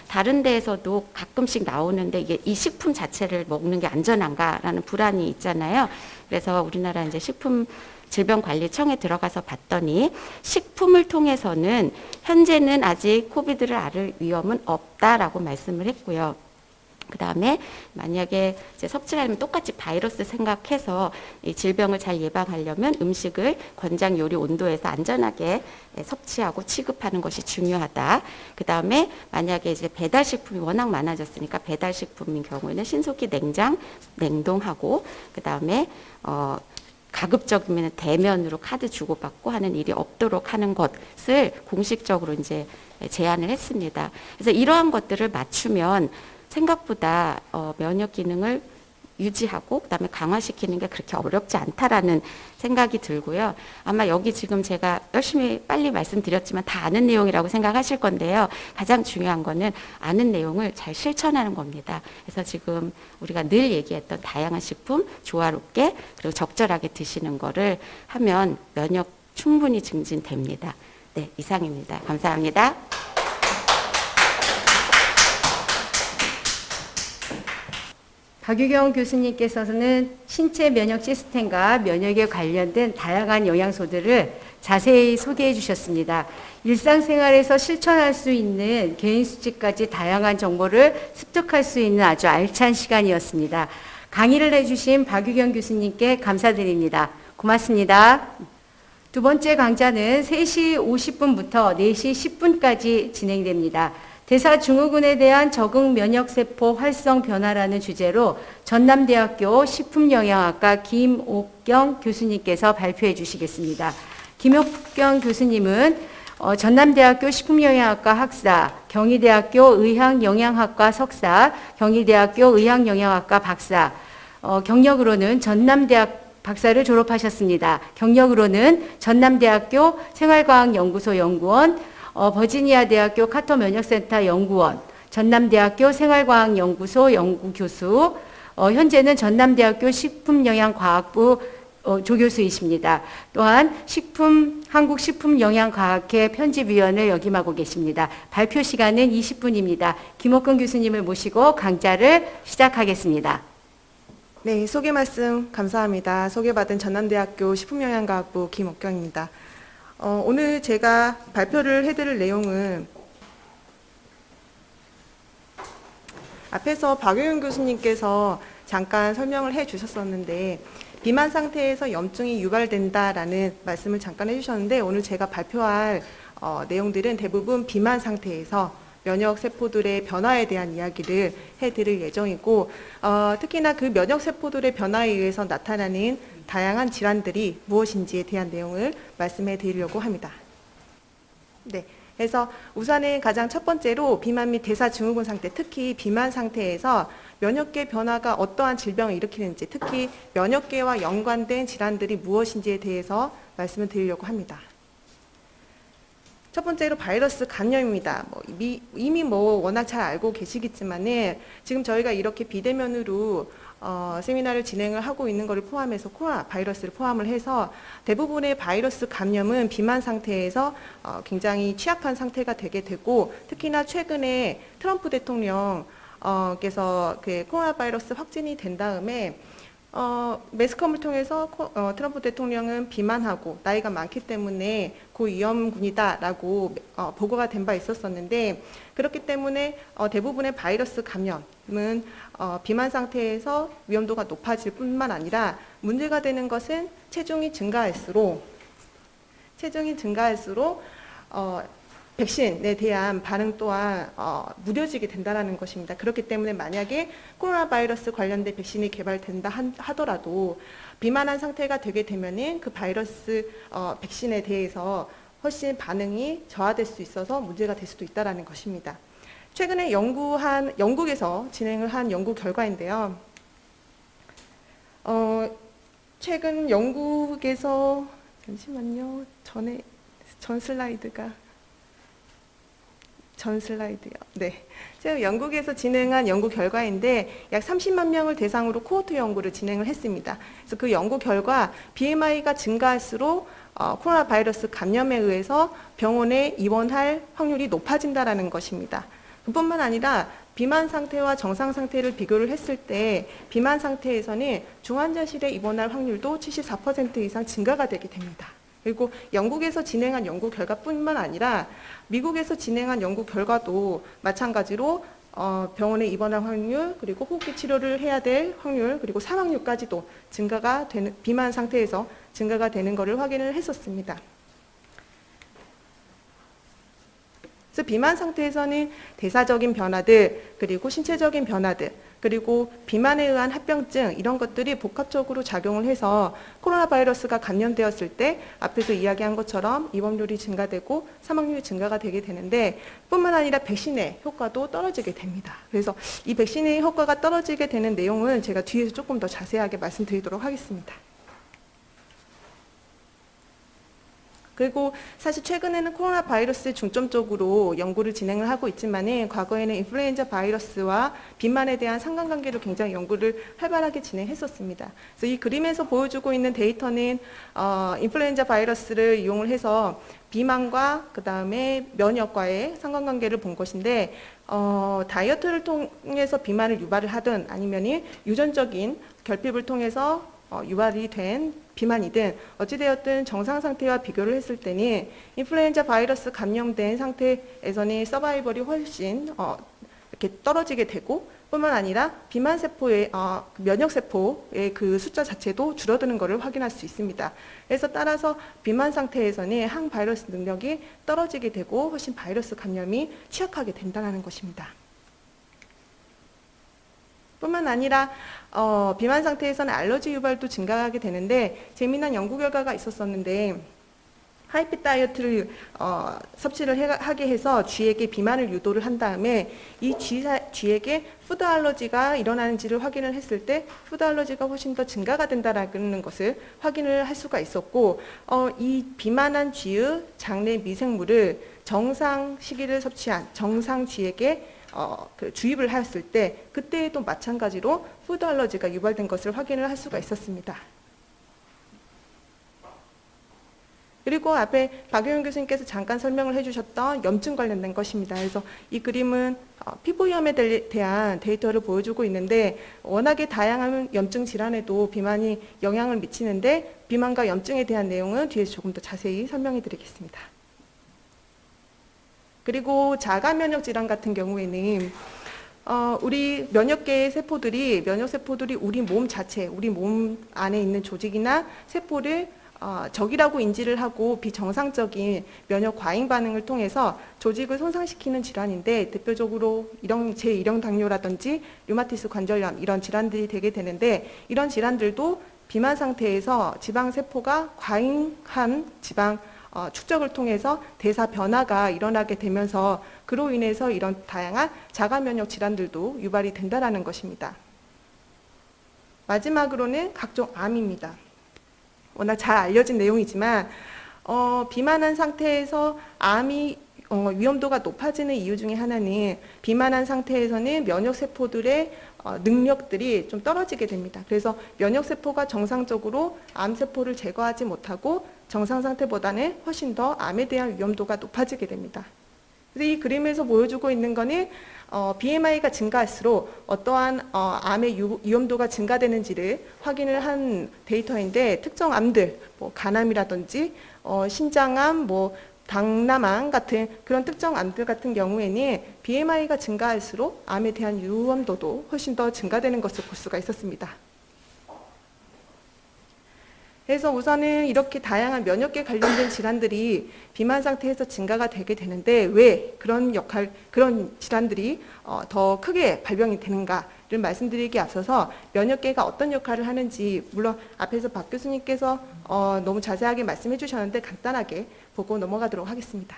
다른 데에서도 가끔씩 나오는데 이게 이 식품 자체를 먹는 게 안전한가라는 불안이 있잖아요. 그래서 우리나라 이제 질병관리청에 들어가서 봤더니 식품을 통해서는 현재는 아직 코비드를 앓을 위험은 없다라고 말씀을 했고요. 그 다음에 만약에 이제 섭취를 하면 똑같이 바이러스 생각해서 이 질병을 잘 예방하려면 음식을 권장 요리 온도에서 안전하게 섭취하고 취급하는 것이 중요하다. 그 다음에 만약에 이제 배달식품이 워낙 많아졌으니까 배달식품인 경우에는 신속히 냉동하고 그 다음에 가급적이면 대면으로 카드 주고받고 하는 일이 없도록 하는 것을 공식적으로 이제 제안을 했습니다. 그래서 이러한 것들을 맞추면 생각보다 면역 기능을 유지하고 그다음에 강화시키는 게 그렇게 어렵지 않다라는 생각이 들고요. 아마 여기 지금 제가 열심히 빨리 말씀드렸지만 다 아는 내용이라고 생각하실 건데요. 가장 중요한 거는 아는 내용을 잘 실천하는 겁니다. 그래서 지금 우리가 늘 얘기했던 다양한 식품 조화롭게 그리고 적절하게 드시는 거를 하면 면역 충분히 증진됩니다. 네, 이상입니다. 감사합니다. 박유경 교수님께서는 신체 면역 시스템과 면역에 관련된 다양한 영양소들을 자세히 소개해 주셨습니다. 일상생활에서 실천할 수 있는 개인 수치까지 다양한 정보를 습득할 수 있는 아주 알찬 시간이었습니다. 강의를 해주신 박유경 교수님께 감사드립니다. 고맙습니다. 두 번째 강좌는 3시 50분부터 4시 10분까지 진행됩니다. 대사증후군에 대한 적응 면역세포 활성 변화라는 주제로 전남대학교 식품영양학과 김옥경 교수님께서 발표해 주시겠습니다. 김옥경 교수님은 전남대학교 식품영양학과 학사, 경희대학교 의학영양학과 석사, 경희대학교 의학영양학과 박사, 경력으로는 전남대학 박사를 졸업하셨습니다. 경력으로는 전남대학교 생활과학연구소 연구원, 버지니아 대학교 카터 면역센터 연구원, 전남대학교 생활과학연구소 연구교수, 현재는 전남대학교 식품영양과학부 조교수이십니다. 또한 한국식품영양과학회 편집위원을 역임하고 계십니다. 발표 시간은 20분입니다. 김옥근 교수님을 모시고 강좌를 시작하겠습니다. 네, 소개 말씀 감사합니다. 소개받은 전남대학교 식품영양과학부 김옥경입니다. 오늘 제가 발표를 해드릴 내용은 앞에서 박유경 교수님께서 잠깐 설명을 해주셨었는데 비만 상태에서 염증이 유발된다라는 말씀을 잠깐 해주셨는데 오늘 제가 발표할 내용들은 대부분 비만 상태에서 면역세포들의 변화에 대한 이야기를 해드릴 예정이고 특히나 그 면역세포들의 변화에 의해서 나타나는 다양한 질환들이 무엇인지에 대한 내용을 말씀해 드리려고 합니다. 네, 그래서 우선은 가장 첫 번째로 비만 및 대사증후군 상태, 특히 비만 상태에서 면역계 변화가 어떠한 질병을 일으키는지, 특히 면역계와 연관된 질환들이 무엇인지에 대해서 말씀을 드리려고 합니다. 첫 번째로 바이러스 감염입니다. 이미 워낙 잘 알고 계시겠지만은 지금 저희가 이렇게 비대면으로 세미나를 진행을 하고 있는 것을 포함해서 코로나 바이러스를 포함을 해서 대부분의 바이러스 감염은 비만 상태에서 굉장히 취약한 상태가 되게 되고 특히나 최근에 트럼프 대통령께서 그 코로나 바이러스 확진이 된 다음에 매스컴을 통해서 트럼프 대통령은 비만하고 나이가 많기 때문에 고위험군이다라고 보고가 된 바 있었었는데 그렇기 때문에 대부분의 바이러스 감염은 비만 상태에서 위험도가 높아질 뿐만 아니라 문제가 되는 것은 체중이 증가할수록 백신에 대한 반응 또한 무뎌지게 된다는 것입니다. 그렇기 때문에 만약에 코로나 바이러스 관련된 백신이 개발된다 하더라도 비만한 상태가 되게 되면은 그 바이러스 백신에 대해서 훨씬 반응이 저하될 수 있어서 문제가 될 수도 있다는 것입니다. 최근에 영국에서 진행을 한 연구 결과인데요. 최근 영국에서 잠시만요. 전 슬라이드요. 네. 지금 영국에서 진행한 연구 결과인데 약 30만 명을 대상으로 코호트 연구를 진행을 했습니다. 그래서 그 연구 결과 BMI가 증가할수록 코로나 바이러스 감염에 의해서 병원에 입원할 확률이 높아진다는 것입니다. 그뿐만 아니라 비만 상태와 정상 상태를 비교를 했을 때 비만 상태에서는 중환자실에 입원할 확률도 74% 이상 증가가 되게 됩니다. 그리고 영국에서 진행한 연구 결과뿐만 아니라 미국에서 진행한 연구 결과도 마찬가지로 병원에 입원할 확률, 그리고 호흡기 치료를 해야 될 확률, 그리고 사망률까지도 증가가 되는 비만 상태에서 증가가 되는 것을 확인을 했었습니다. 그래서 비만 상태에서는 대사적인 변화들, 그리고 신체적인 변화들, 그리고 비만에 의한 합병증 이런 것들이 복합적으로 작용을 해서 코로나 바이러스가 감염되었을 때 앞에서 이야기한 것처럼 입원율이 증가되고 사망률이 증가가 되게 되는데 뿐만 아니라 백신의 효과도 떨어지게 됩니다. 그래서 이 백신의 효과가 떨어지게 되는 내용은 제가 뒤에서 조금 더 자세하게 말씀드리도록 하겠습니다. 그리고 사실 최근에는 코로나 바이러스에 중점적으로 연구를 진행을 하고 있지만은 과거에는 인플루엔자 바이러스와 비만에 대한 상관관계로 굉장히 연구를 활발하게 진행했었습니다. 그래서 이 그림에서 보여주고 있는 데이터는 인플루엔자 바이러스를 이용을 해서 비만과 그 다음에 면역과의 상관관계를 본 것인데 다이어트를 통해서 비만을 유발을 하든 아니면 유전적인 결핍을 통해서 유발이 된 비만이든 어찌되었든 정상 상태와 비교를 했을 때는 인플루엔자 바이러스 감염된 상태에서는 서바이벌이 훨씬 이렇게 떨어지게 되고 뿐만 아니라 비만 세포의 면역 세포의 그 숫자 자체도 줄어드는 것을 확인할 수 있습니다. 그래서 따라서 비만 상태에서는 항바이러스 능력이 떨어지게 되고 훨씬 바이러스 감염이 취약하게 된다는 것입니다. 뿐만 아니라 비만 상태에서는 알러지 유발도 증가하게 되는데 재미난 연구 결과가 있었었는데 하이핏 다이어트를 섭취를 하게 해서 쥐에게 비만을 유도를 한 다음에 이 쥐에게 푸드 알러지가 일어나는지를 확인을 했을 때 푸드 알러지가 훨씬 더 증가가 된다는 것을 확인을 할 수가 있었고 이 비만한 쥐의 장내 미생물을 정상 시기를 섭취한 정상 쥐에게 그 주입을 하였을 때 그때에도 마찬가지로 푸드 알러지가 유발된 것을 확인을 할 수가 있었습니다. 그리고 앞에 박효영 교수님께서 잠깐 설명을 해주셨던 염증 관련된 것입니다. 그래서 이 그림은 피부염에 대한 데이터를 보여주고 있는데 워낙에 다양한 염증 질환에도 비만이 영향을 미치는데 비만과 염증에 대한 내용은 뒤에서 조금 더 자세히 설명해 드리겠습니다. 그리고 자가 면역 질환 같은 경우에는 우리 면역계의 면역 세포들이 우리 몸 자체, 우리 몸 안에 있는 조직이나 세포를 적이라고 인지를 하고 비정상적인 면역 과잉 반응을 통해서 조직을 손상시키는 질환인데 대표적으로 제1형 당뇨라든지 류마티스 관절염 이런 질환들이 되게 되는데 이런 질환들도 비만 상태에서 지방 세포가 과잉한 지방 축적을 통해서 대사 변화가 일어나게 되면서 그로 인해서 이런 다양한 자가 면역 질환들도 유발이 된다는 것입니다. 마지막으로는 각종 암입니다. 워낙 잘 알려진 내용이지만 비만한 상태에서 암이 위험도가 높아지는 이유 중에 하나는 비만한 상태에서는 면역세포들의 능력들이 좀 떨어지게 됩니다. 그래서 면역세포가 정상적으로 암세포를 제거하지 못하고 정상 상태보다는 훨씬 더 암에 대한 위험도가 높아지게 됩니다. 그래서 이 그림에서 보여주고 있는 것은 BMI가 증가할수록 어떠한 암의 위험도가 증가되는지를 확인을 한 데이터인데 특정 암들, 뭐 간암이라든지 신장암, 뭐 당남암 같은 그런 특정 암들 같은 경우에는 BMI가 증가할수록 암에 대한 위험도도 훨씬 더 증가되는 것을 볼 수가 있었습니다. 그래서 우선은 이렇게 다양한 면역계 관련된 질환들이 비만 상태에서 증가가 되게 되는데 왜 그런 질환들이 더 크게 발병이 되는가를 말씀드리기에 앞서서 면역계가 어떤 역할을 하는지 물론 앞에서 박 교수님께서 너무 자세하게 말씀해 주셨는데 간단하게 보고 넘어가도록 하겠습니다.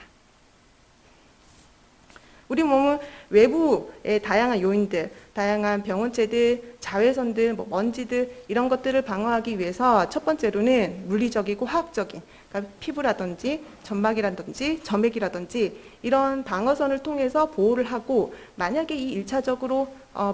우리 몸은 외부의 다양한 요인들, 다양한 병원체들, 자외선들, 먼지들 이런 것들을 방어하기 위해서 첫 번째로는 물리적이고 화학적인 그러니까 피부라든지 점막이라든지 점액이라든지 이런 방어선을 통해서 보호를 하고 만약에 이 1차적으로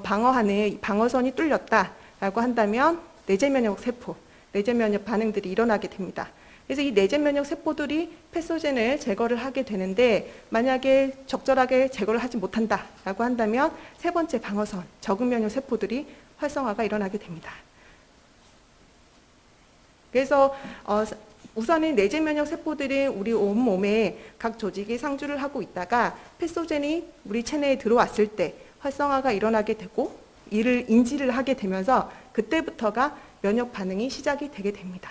방어하는 방어선이 뚫렸다라고 한다면 내재면역 세포, 내재면역 반응들이 일어나게 됩니다. 그래서 이 내재면역 세포들이 패소젠을 제거를 하게 되는데 만약에 적절하게 제거를 하지 못한다라고 한다면 세 번째 방어선, 적응면역 세포들이 활성화가 일어나게 됩니다. 그래서 우선은 내재면역 세포들은 우리 온몸에 각 조직이 상주를 하고 있다가 패소젠이 우리 체내에 들어왔을 때 활성화가 일어나게 되고 이를 인지를 하게 되면서 그때부터가 면역 반응이 시작이 되게 됩니다.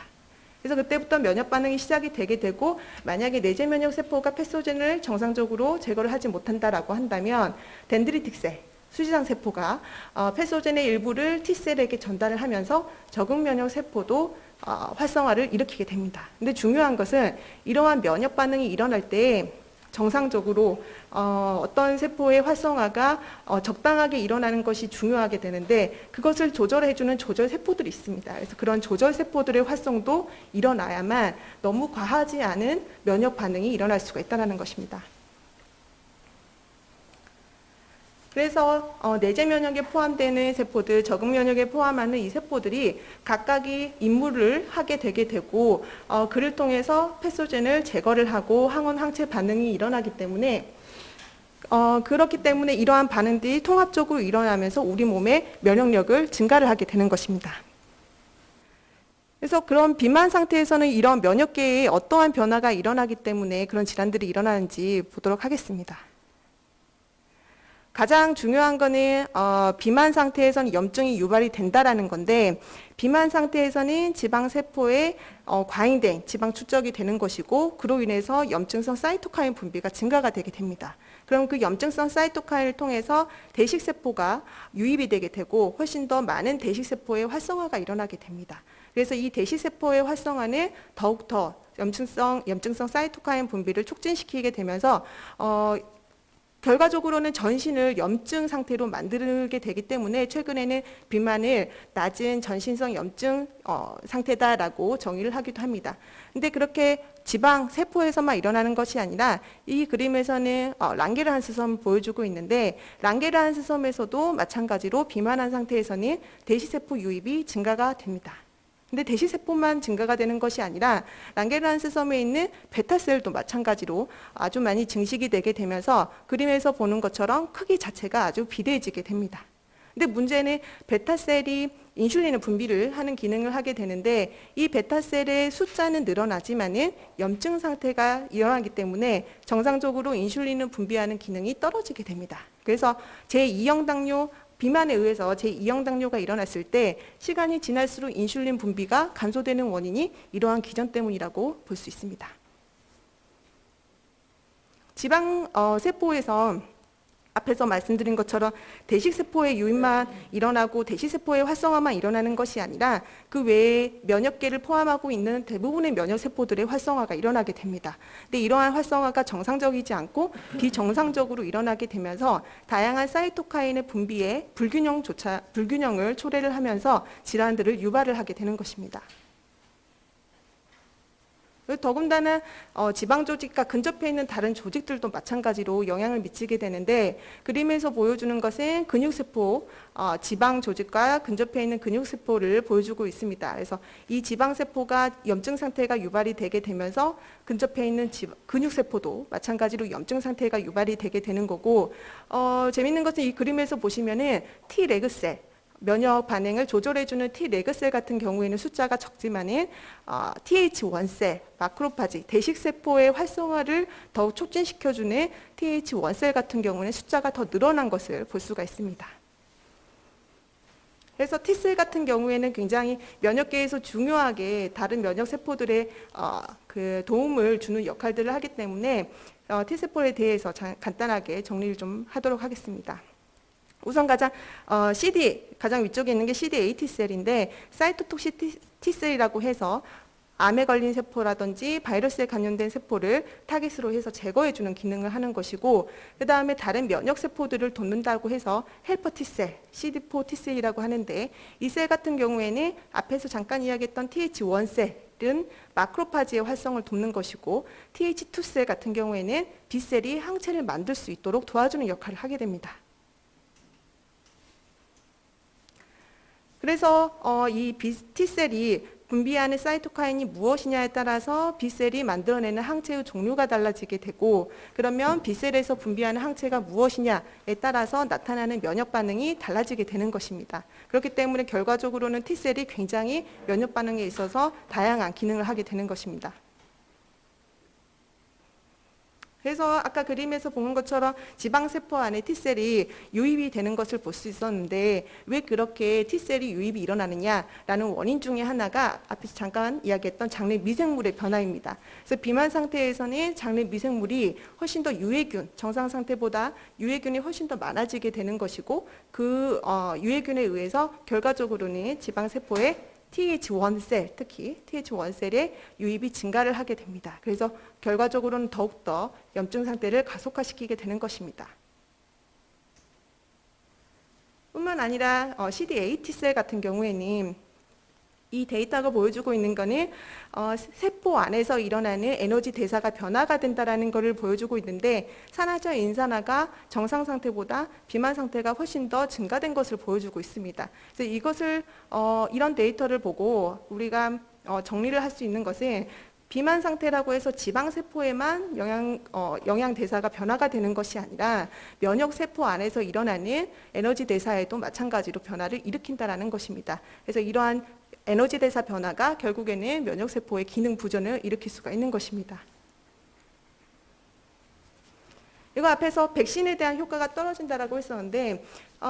그래서 그때부터 면역 반응이 시작이 되게 되고 만약에 내재 면역 세포가 패소젠을 정상적으로 제거를 하지 못한다라고 한다면 덴드리틱셀, 수지장 세포가 패소젠의 일부를 T셀에게 전달을 하면서 적응 면역 세포도 활성화를 일으키게 됩니다. 근데 중요한 것은 이러한 면역 반응이 일어날 때 정상적으로 어떤 세포의 활성화가 적당하게 일어나는 것이 중요하게 되는데 그것을 조절해주는 조절 세포들이 있습니다. 그래서 그런 조절 세포들의 활성도 일어나야만 너무 과하지 않은 면역 반응이 일어날 수가 있다는 것입니다. 그래서 내재 면역에 포함되는 세포들, 적응 면역에 포함하는 이 세포들이 각각이 임무를 하게 되게 되고 그를 통해서 패소젠을 제거를 하고 항원 항체 반응이 일어나기 때문에 그렇기 때문에 이러한 반응들이 통합적으로 일어나면서 우리 몸의 면역력을 증가를 하게 되는 것입니다. 그래서 그런 비만 상태에서는 이런 면역계에 어떠한 변화가 일어나기 때문에 그런 질환들이 일어나는지 보도록 하겠습니다. 가장 중요한 거는 비만 상태에서는 염증이 유발이 된다라는 건데 비만 상태에서는 지방세포에 과잉된 지방 축적이 되는 것이고 그로 인해서 염증성 사이토카인 분비가 증가가 되게 됩니다. 그럼 그 염증성 사이토카인을 통해서 대식세포가 유입이 되게 되고 훨씬 더 많은 대식세포의 활성화가 일어나게 됩니다. 그래서 이 대식세포의 활성화는 더욱더 염증성 사이토카인 분비를 촉진시키게 되면서 결과적으로는 전신을 염증 상태로 만들게 되기 때문에 최근에는 비만을 낮은 전신성 염증 상태다라고 정의를 하기도 합니다. 근데 그렇게 지방 세포에서만 일어나는 것이 아니라 이 그림에서는 랑게르한스섬을 보여주고 있는데 랑게르한스섬에서도 마찬가지로 비만한 상태에서는 대시세포 유입이 증가가 됩니다. 근데 대시세포만 증가가 되는 것이 아니라 랑게르한스섬에 있는 베타셀도 마찬가지로 아주 많이 증식이 되게 되면서 그림에서 보는 것처럼 크기 자체가 아주 비대해지게 됩니다. 근데 문제는 베타셀이 인슐린을 분비를 하는 기능을 하게 되는데 이 베타셀의 숫자는 늘어나지만은 염증 상태가 일어나기 때문에 정상적으로 인슐린을 분비하는 기능이 떨어지게 됩니다. 그래서 제2형 당뇨 비만에 의해서 제2형 당뇨가 일어났을 때 시간이 지날수록 인슐린 분비가 감소되는 원인이 이러한 기전 때문이라고 볼 수 있습니다. 지방 세포에서 앞에서 말씀드린 것처럼 대식세포의 유입만 일어나고 대식세포의 활성화만 일어나는 것이 아니라 그 외에 면역계를 포함하고 있는 대부분의 면역세포들의 활성화가 일어나게 됩니다. 근데 이러한 활성화가 정상적이지 않고 비정상적으로 일어나게 되면서 다양한 사이토카인의 분비에 불균형을 초래를 하면서 질환들을 유발을 하게 되는 것입니다. 더군다나 지방조직과 근접해 있는 다른 조직들도 마찬가지로 영향을 미치게 되는데 그림에서 보여주는 것은 근육세포, 지방조직과 근접해 있는 근육세포를 보여주고 있습니다. 그래서 이 지방세포가 염증 상태가 유발이 되게 되면서 근접해 있는 근육세포도 마찬가지로 염증 상태가 유발이 되게 되는 거고 재밌는 것은 이 그림에서 보시면은 T레그셀, 면역 반응을 조절해주는 T레그셀 같은 경우에는 숫자가 적지만은 TH1셀, 마크로파지, 대식세포의 활성화를 더욱 촉진시켜주는 TH1셀 같은 경우는 숫자가 더 늘어난 것을 볼 수가 있습니다. 그래서 T셀 같은 경우에는 굉장히 면역계에서 중요하게 다른 면역세포들의 그 도움을 주는 역할들을 하기 때문에 T세포에 대해서 간단하게 정리를 좀 하도록 하겠습니다. 우선 가장 위쪽에 있는 게 CD8 T셀인데 사이토톡식 T셀이라고 해서 암에 걸린 세포라든지 바이러스에 감염된 세포를 타깃으로 해서 제거해주는 기능을 하는 것이고 그 다음에 다른 면역세포들을 돕는다고 해서 헬퍼 T셀, CD4 T셀이라고 하는데 이 셀 같은 경우에는 앞에서 잠깐 이야기했던 TH1셀은 마크로파지의 활성을 돕는 것이고 TH2셀 같은 경우에는 B셀이 항체를 만들 수 있도록 도와주는 역할을 하게 됩니다. 그래서 이 T셀이 분비하는 사이토카인이 무엇이냐에 따라서 B셀이 만들어내는 항체의 종류가 달라지게 되고 그러면 B셀에서 분비하는 항체가 무엇이냐에 따라서 나타나는 면역 반응이 달라지게 되는 것입니다. 그렇기 때문에 결과적으로는 T셀이 굉장히 면역 반응에 있어서 다양한 기능을 하게 되는 것입니다. 그래서 아까 그림에서 본 것처럼 지방세포 안에 T셀이 유입이 되는 것을 볼 수 있었는데 왜 그렇게 T셀이 유입이 일어나느냐라는 원인 중에 하나가 앞에서 잠깐 이야기했던 장내 미생물의 변화입니다. 그래서 비만 상태에서는 장내 미생물이 훨씬 더 유해균, 정상 상태보다 유해균이 훨씬 더 많아지게 되는 것이고 그 유해균에 의해서 결과적으로는 지방세포에 TH1셀, 특히 TH1셀의 유입이 증가를 하게 됩니다. 그래서 결과적으로는 더욱더 염증 상태를 가속화시키게 되는 것입니다. 뿐만 아니라 CD8 T셀 같은 경우에는 이 데이터가 보여주고 있는 것은 세포 안에서 일어나는 에너지 대사가 변화가 된다는 것을 보여주고 있는데 산화저 인산화가 정상 상태보다 비만 상태가 훨씬 더 증가된 것을 보여주고 있습니다. 그래서 이것을 이런 데이터를 보고 우리가 정리를 할 수 있는 것은 비만 상태라고 해서 지방 세포에만 영양 대사가 변화가 되는 것이 아니라 면역 세포 안에서 일어나는 에너지 대사에도 마찬가지로 변화를 일으킨다라는 것입니다. 그래서 이러한 에너지 대사 변화가 결국에는 면역 세포의 기능 부전을 일으킬 수가 있는 것입니다. 이거 앞에서 백신에 대한 효과가 떨어진다라고 했었는데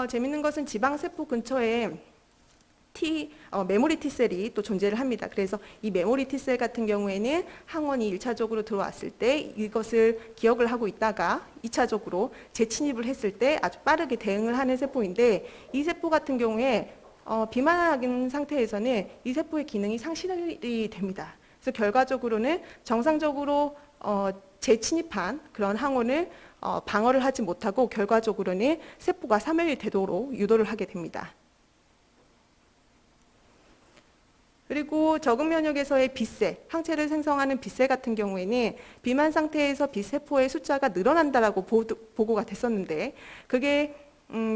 재밌는 것은 지방 세포 근처에 메모리 T셀이 또 존재를 합니다. 그래서 이 메모리 T셀 같은 경우에는 항원이 1차적으로 들어왔을 때 이것을 기억을 하고 있다가 2차적으로 재침입을 했을 때 아주 빠르게 대응을 하는 세포인데 이 세포 같은 경우에 비만한 상태에서는 이 세포의 기능이 상실이 됩니다. 그래서 결과적으로는 정상적으로 재침입한 그런 항원을 방어를 하지 못하고 결과적으로는 세포가 사멸이 되도록 유도를 하게 됩니다. 그리고 적응 면역에서의 B셀, 항체를 생성하는 B셀 같은 경우에는 비만 상태에서 B세포의 숫자가 늘어난다라고 보고가 됐었는데 그게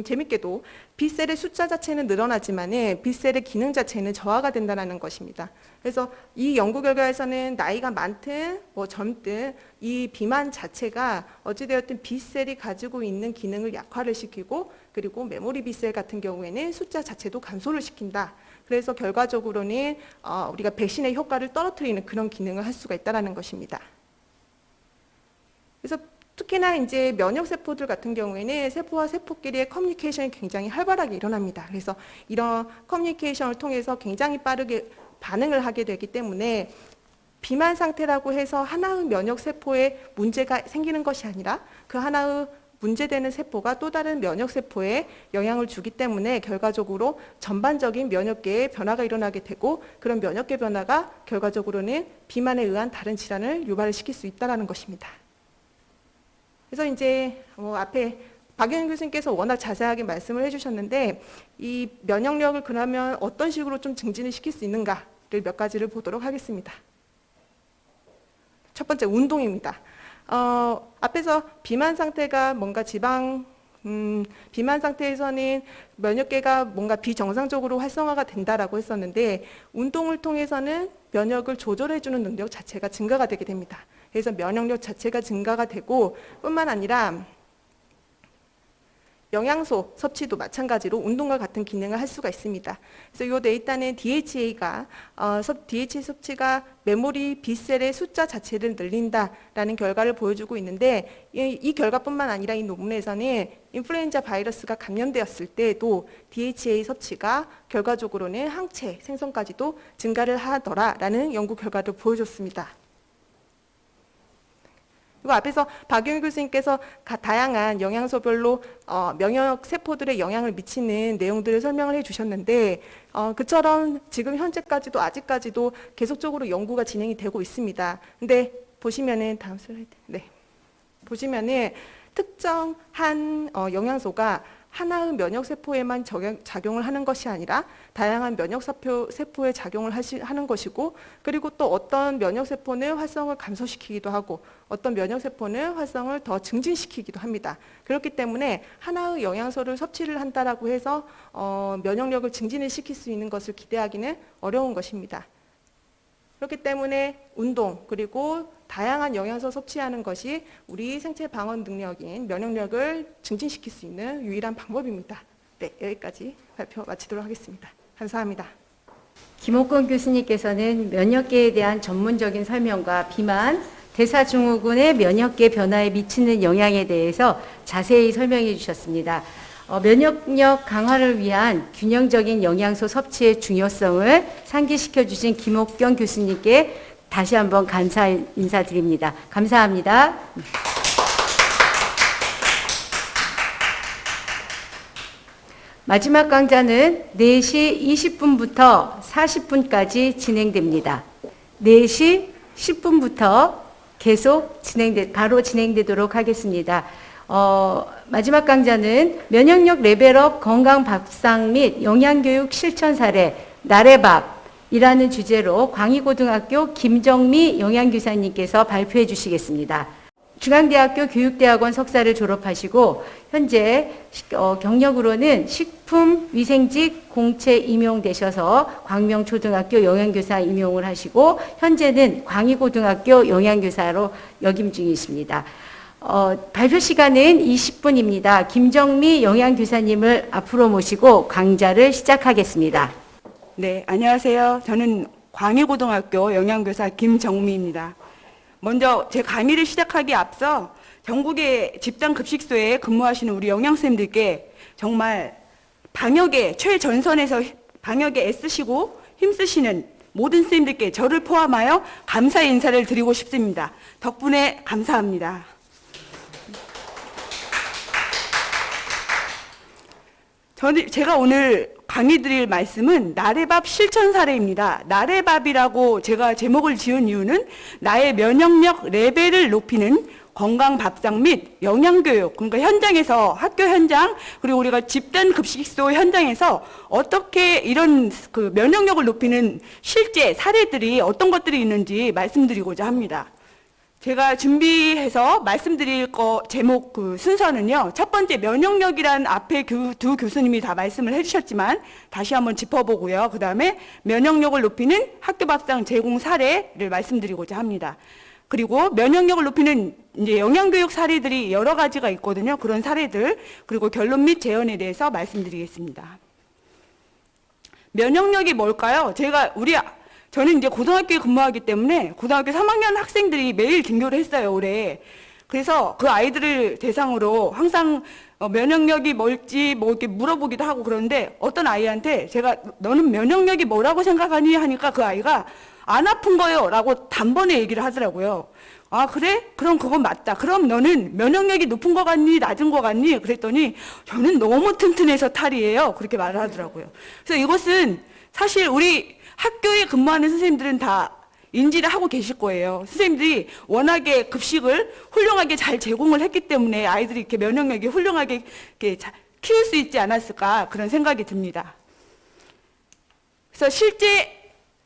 재밌게도 B셀의 숫자 자체는 늘어나지만 B셀의 기능 자체는 저하가 된다는 것입니다. 그래서 이 연구 결과에서는 나이가 많든 젊든 이 비만 자체가 어찌되었든 B셀이 가지고 있는 기능을 약화를 시키고 그리고 메모리 B셀 같은 경우에는 숫자 자체도 감소를 시킨다. 그래서 결과적으로는 우리가 백신의 효과를 떨어뜨리는 그런 기능을 할 수가 있다는 것입니다. 그래서 특히나 이제 면역 세포들 같은 경우에는 세포와 세포끼리의 커뮤니케이션이 굉장히 활발하게 일어납니다. 그래서 이런 커뮤니케이션을 통해서 굉장히 빠르게 반응을 하게 되기 때문에 비만 상태라고 해서 하나의 면역 세포에 문제가 생기는 것이 아니라 그 하나의 문제되는 세포가 또 다른 면역 세포에 영향을 주기 때문에 결과적으로 전반적인 면역계의 변화가 일어나게 되고 그런 면역계 변화가 결과적으로는 비만에 의한 다른 질환을 유발을 시킬 수 있다는 것입니다. 그래서 이제 앞에 박영인 교수님께서 워낙 자세하게 말씀을 해주셨는데 이 면역력을 그러면 어떤 식으로 좀 증진을 시킬 수 있는가를 몇 가지를 보도록 하겠습니다. 첫 번째 운동입니다. 앞에서 비만 상태가 뭔가 비만 상태에서는 면역계가 뭔가 비정상적으로 활성화가 된다라고 했었는데 운동을 통해서는 면역을 조절해주는 능력 자체가 증가가 되게 됩니다. 그래서 면역력 자체가 증가가 되고 뿐만 아니라 영양소 섭취도 마찬가지로 운동과 같은 기능을 할 수가 있습니다. 그래서 이 데이터는 DHA 섭취가 메모리 B셀의 숫자 자체를 늘린다라는 결과를 보여주고 있는데 이 결과뿐만 아니라 이 논문에서는 인플루엔자 바이러스가 감염되었을 때도 DHA 섭취가 결과적으로는 항체 생성까지도 증가를 하더라라는 연구 결과를 보여줬습니다. 그리고 앞에서 박용희 교수님께서 다양한 영양소별로 면역 세포들의 영향을 미치는 내용들을 설명을 해주셨는데 그처럼 지금 현재까지도 아직까지도 계속적으로 연구가 진행이 되고 있습니다. 근데 보시면은 다음 슬라이드, 보시면은 특정한 영양소가 하나의 면역 세포에만 작용을 하는 것이 아니라 다양한 면역 세포에 작용을 하는 것이고 그리고 또 어떤 면역 세포는 활성을 감소시키기도 하고 어떤 면역 세포는 활성을 더 증진시키기도 합니다. 그렇기 때문에 하나의 영양소를 섭취를 한다라고 해서 면역력을 증진을 시킬 수 있는 것을 기대하기는 어려운 것입니다. 그렇기 때문에 운동 그리고 다양한 영양소 섭취하는 것이 우리 생체 방어 능력인 면역력을 증진시킬 수 있는 유일한 방법입니다. 네, 여기까지 발표 마치도록 하겠습니다. 감사합니다. 김옥건 교수님께서는 면역계에 대한 전문적인 설명과 비만, 대사증후군의 면역계 변화에 미치는 영향에 대해서 자세히 설명해 주셨습니다. 면역력 강화를 위한 균형적인 영양소 섭취의 중요성을 상기시켜 주신 김옥경 교수님께 다시 한번 감사 인사드립니다. 감사합니다. 마지막 강좌는 4시 20분부터 40분까지 진행됩니다. 4시 10분부터 바로 진행되도록 하겠습니다. 마지막 강좌는 면역력 레벨업 건강 밥상 및 영양교육 실천 사례 나래밥이라는 주제로 광희고등학교 김정미 영양교사님께서 발표해 주시겠습니다. 중앙대학교 교육대학원 석사를 졸업하시고 현재 경력으로는 식품위생직 공채 임용되셔서 광명초등학교 영양교사 임용을 하시고 현재는 광희고등학교 영양교사로 역임 중이십니다. 발표 시간은 20분입니다. 김정미 영양교사님을 앞으로 모시고 강좌를 시작하겠습니다. 네, 안녕하세요. 저는 광희고등학교 영양교사 김정미입니다. 먼저 제 강의를 시작하기에 앞서 전국의 집단급식소에 근무하시는 우리 영양쌤들께 정말 방역의 최전선에서 방역에 애쓰시고 힘쓰시는 모든 선생님들께 저를 포함하여 감사의 인사를 드리고 싶습니다. 덕분에 감사합니다. 제가 오늘 강의 드릴 말씀은 나래밥 실천 사례입니다. 나래밥이라고 제가 제목을 지은 이유는 나의 면역력 레벨을 높이는 건강 밥상 및 영양교육, 그러니까 현장에서 학교 현장 그리고 우리가 집단 급식소 현장에서 어떻게 이런 그 면역력을 높이는 실제 사례들이 어떤 것들이 있는지 말씀드리고자 합니다. 제가 준비해서 말씀드릴 제목 순서는요. 첫 번째 면역력이란 앞에 두 교수님이 다 말씀을 해주셨지만 다시 한번 짚어보고요. 그 다음에 면역력을 높이는 학교 밥상 제공 사례를 말씀드리고자 합니다. 그리고 면역력을 높이는 이제 영양교육 사례들이 여러 가지가 있거든요. 그런 사례들 그리고 결론 및 재현에 대해서 말씀드리겠습니다. 면역력이 뭘까요? 저는 이제 고등학교에 근무하기 때문에 고등학교 3학년 학생들이 매일 등교를 했어요, 올해. 그래서 그 아이들을 대상으로 항상 면역력이 뭘지 뭐 이렇게 물어보기도 하고 그런데 어떤 아이한테 제가 너는 면역력이 뭐라고 생각하니 하니까 그 아이가 안 아픈 거요 라고 단번에 얘기를 하더라고요. 아, 그래? 그럼 그건 맞다. 그럼 너는 면역력이 높은 거 같니? 낮은 거 같니? 그랬더니 저는 너무 튼튼해서 탈이에요. 그렇게 말을 하더라고요. 그래서 이것은 사실 우리 학교에 근무하는 선생님들은 다 인지를 하고 계실 거예요. 선생님들이 워낙에 급식을 훌륭하게 잘 제공을 했기 때문에 아이들이 이렇게 면역력이 훌륭하게 이렇게 키울 수 있지 않았을까 그런 생각이 듭니다. 그래서 실제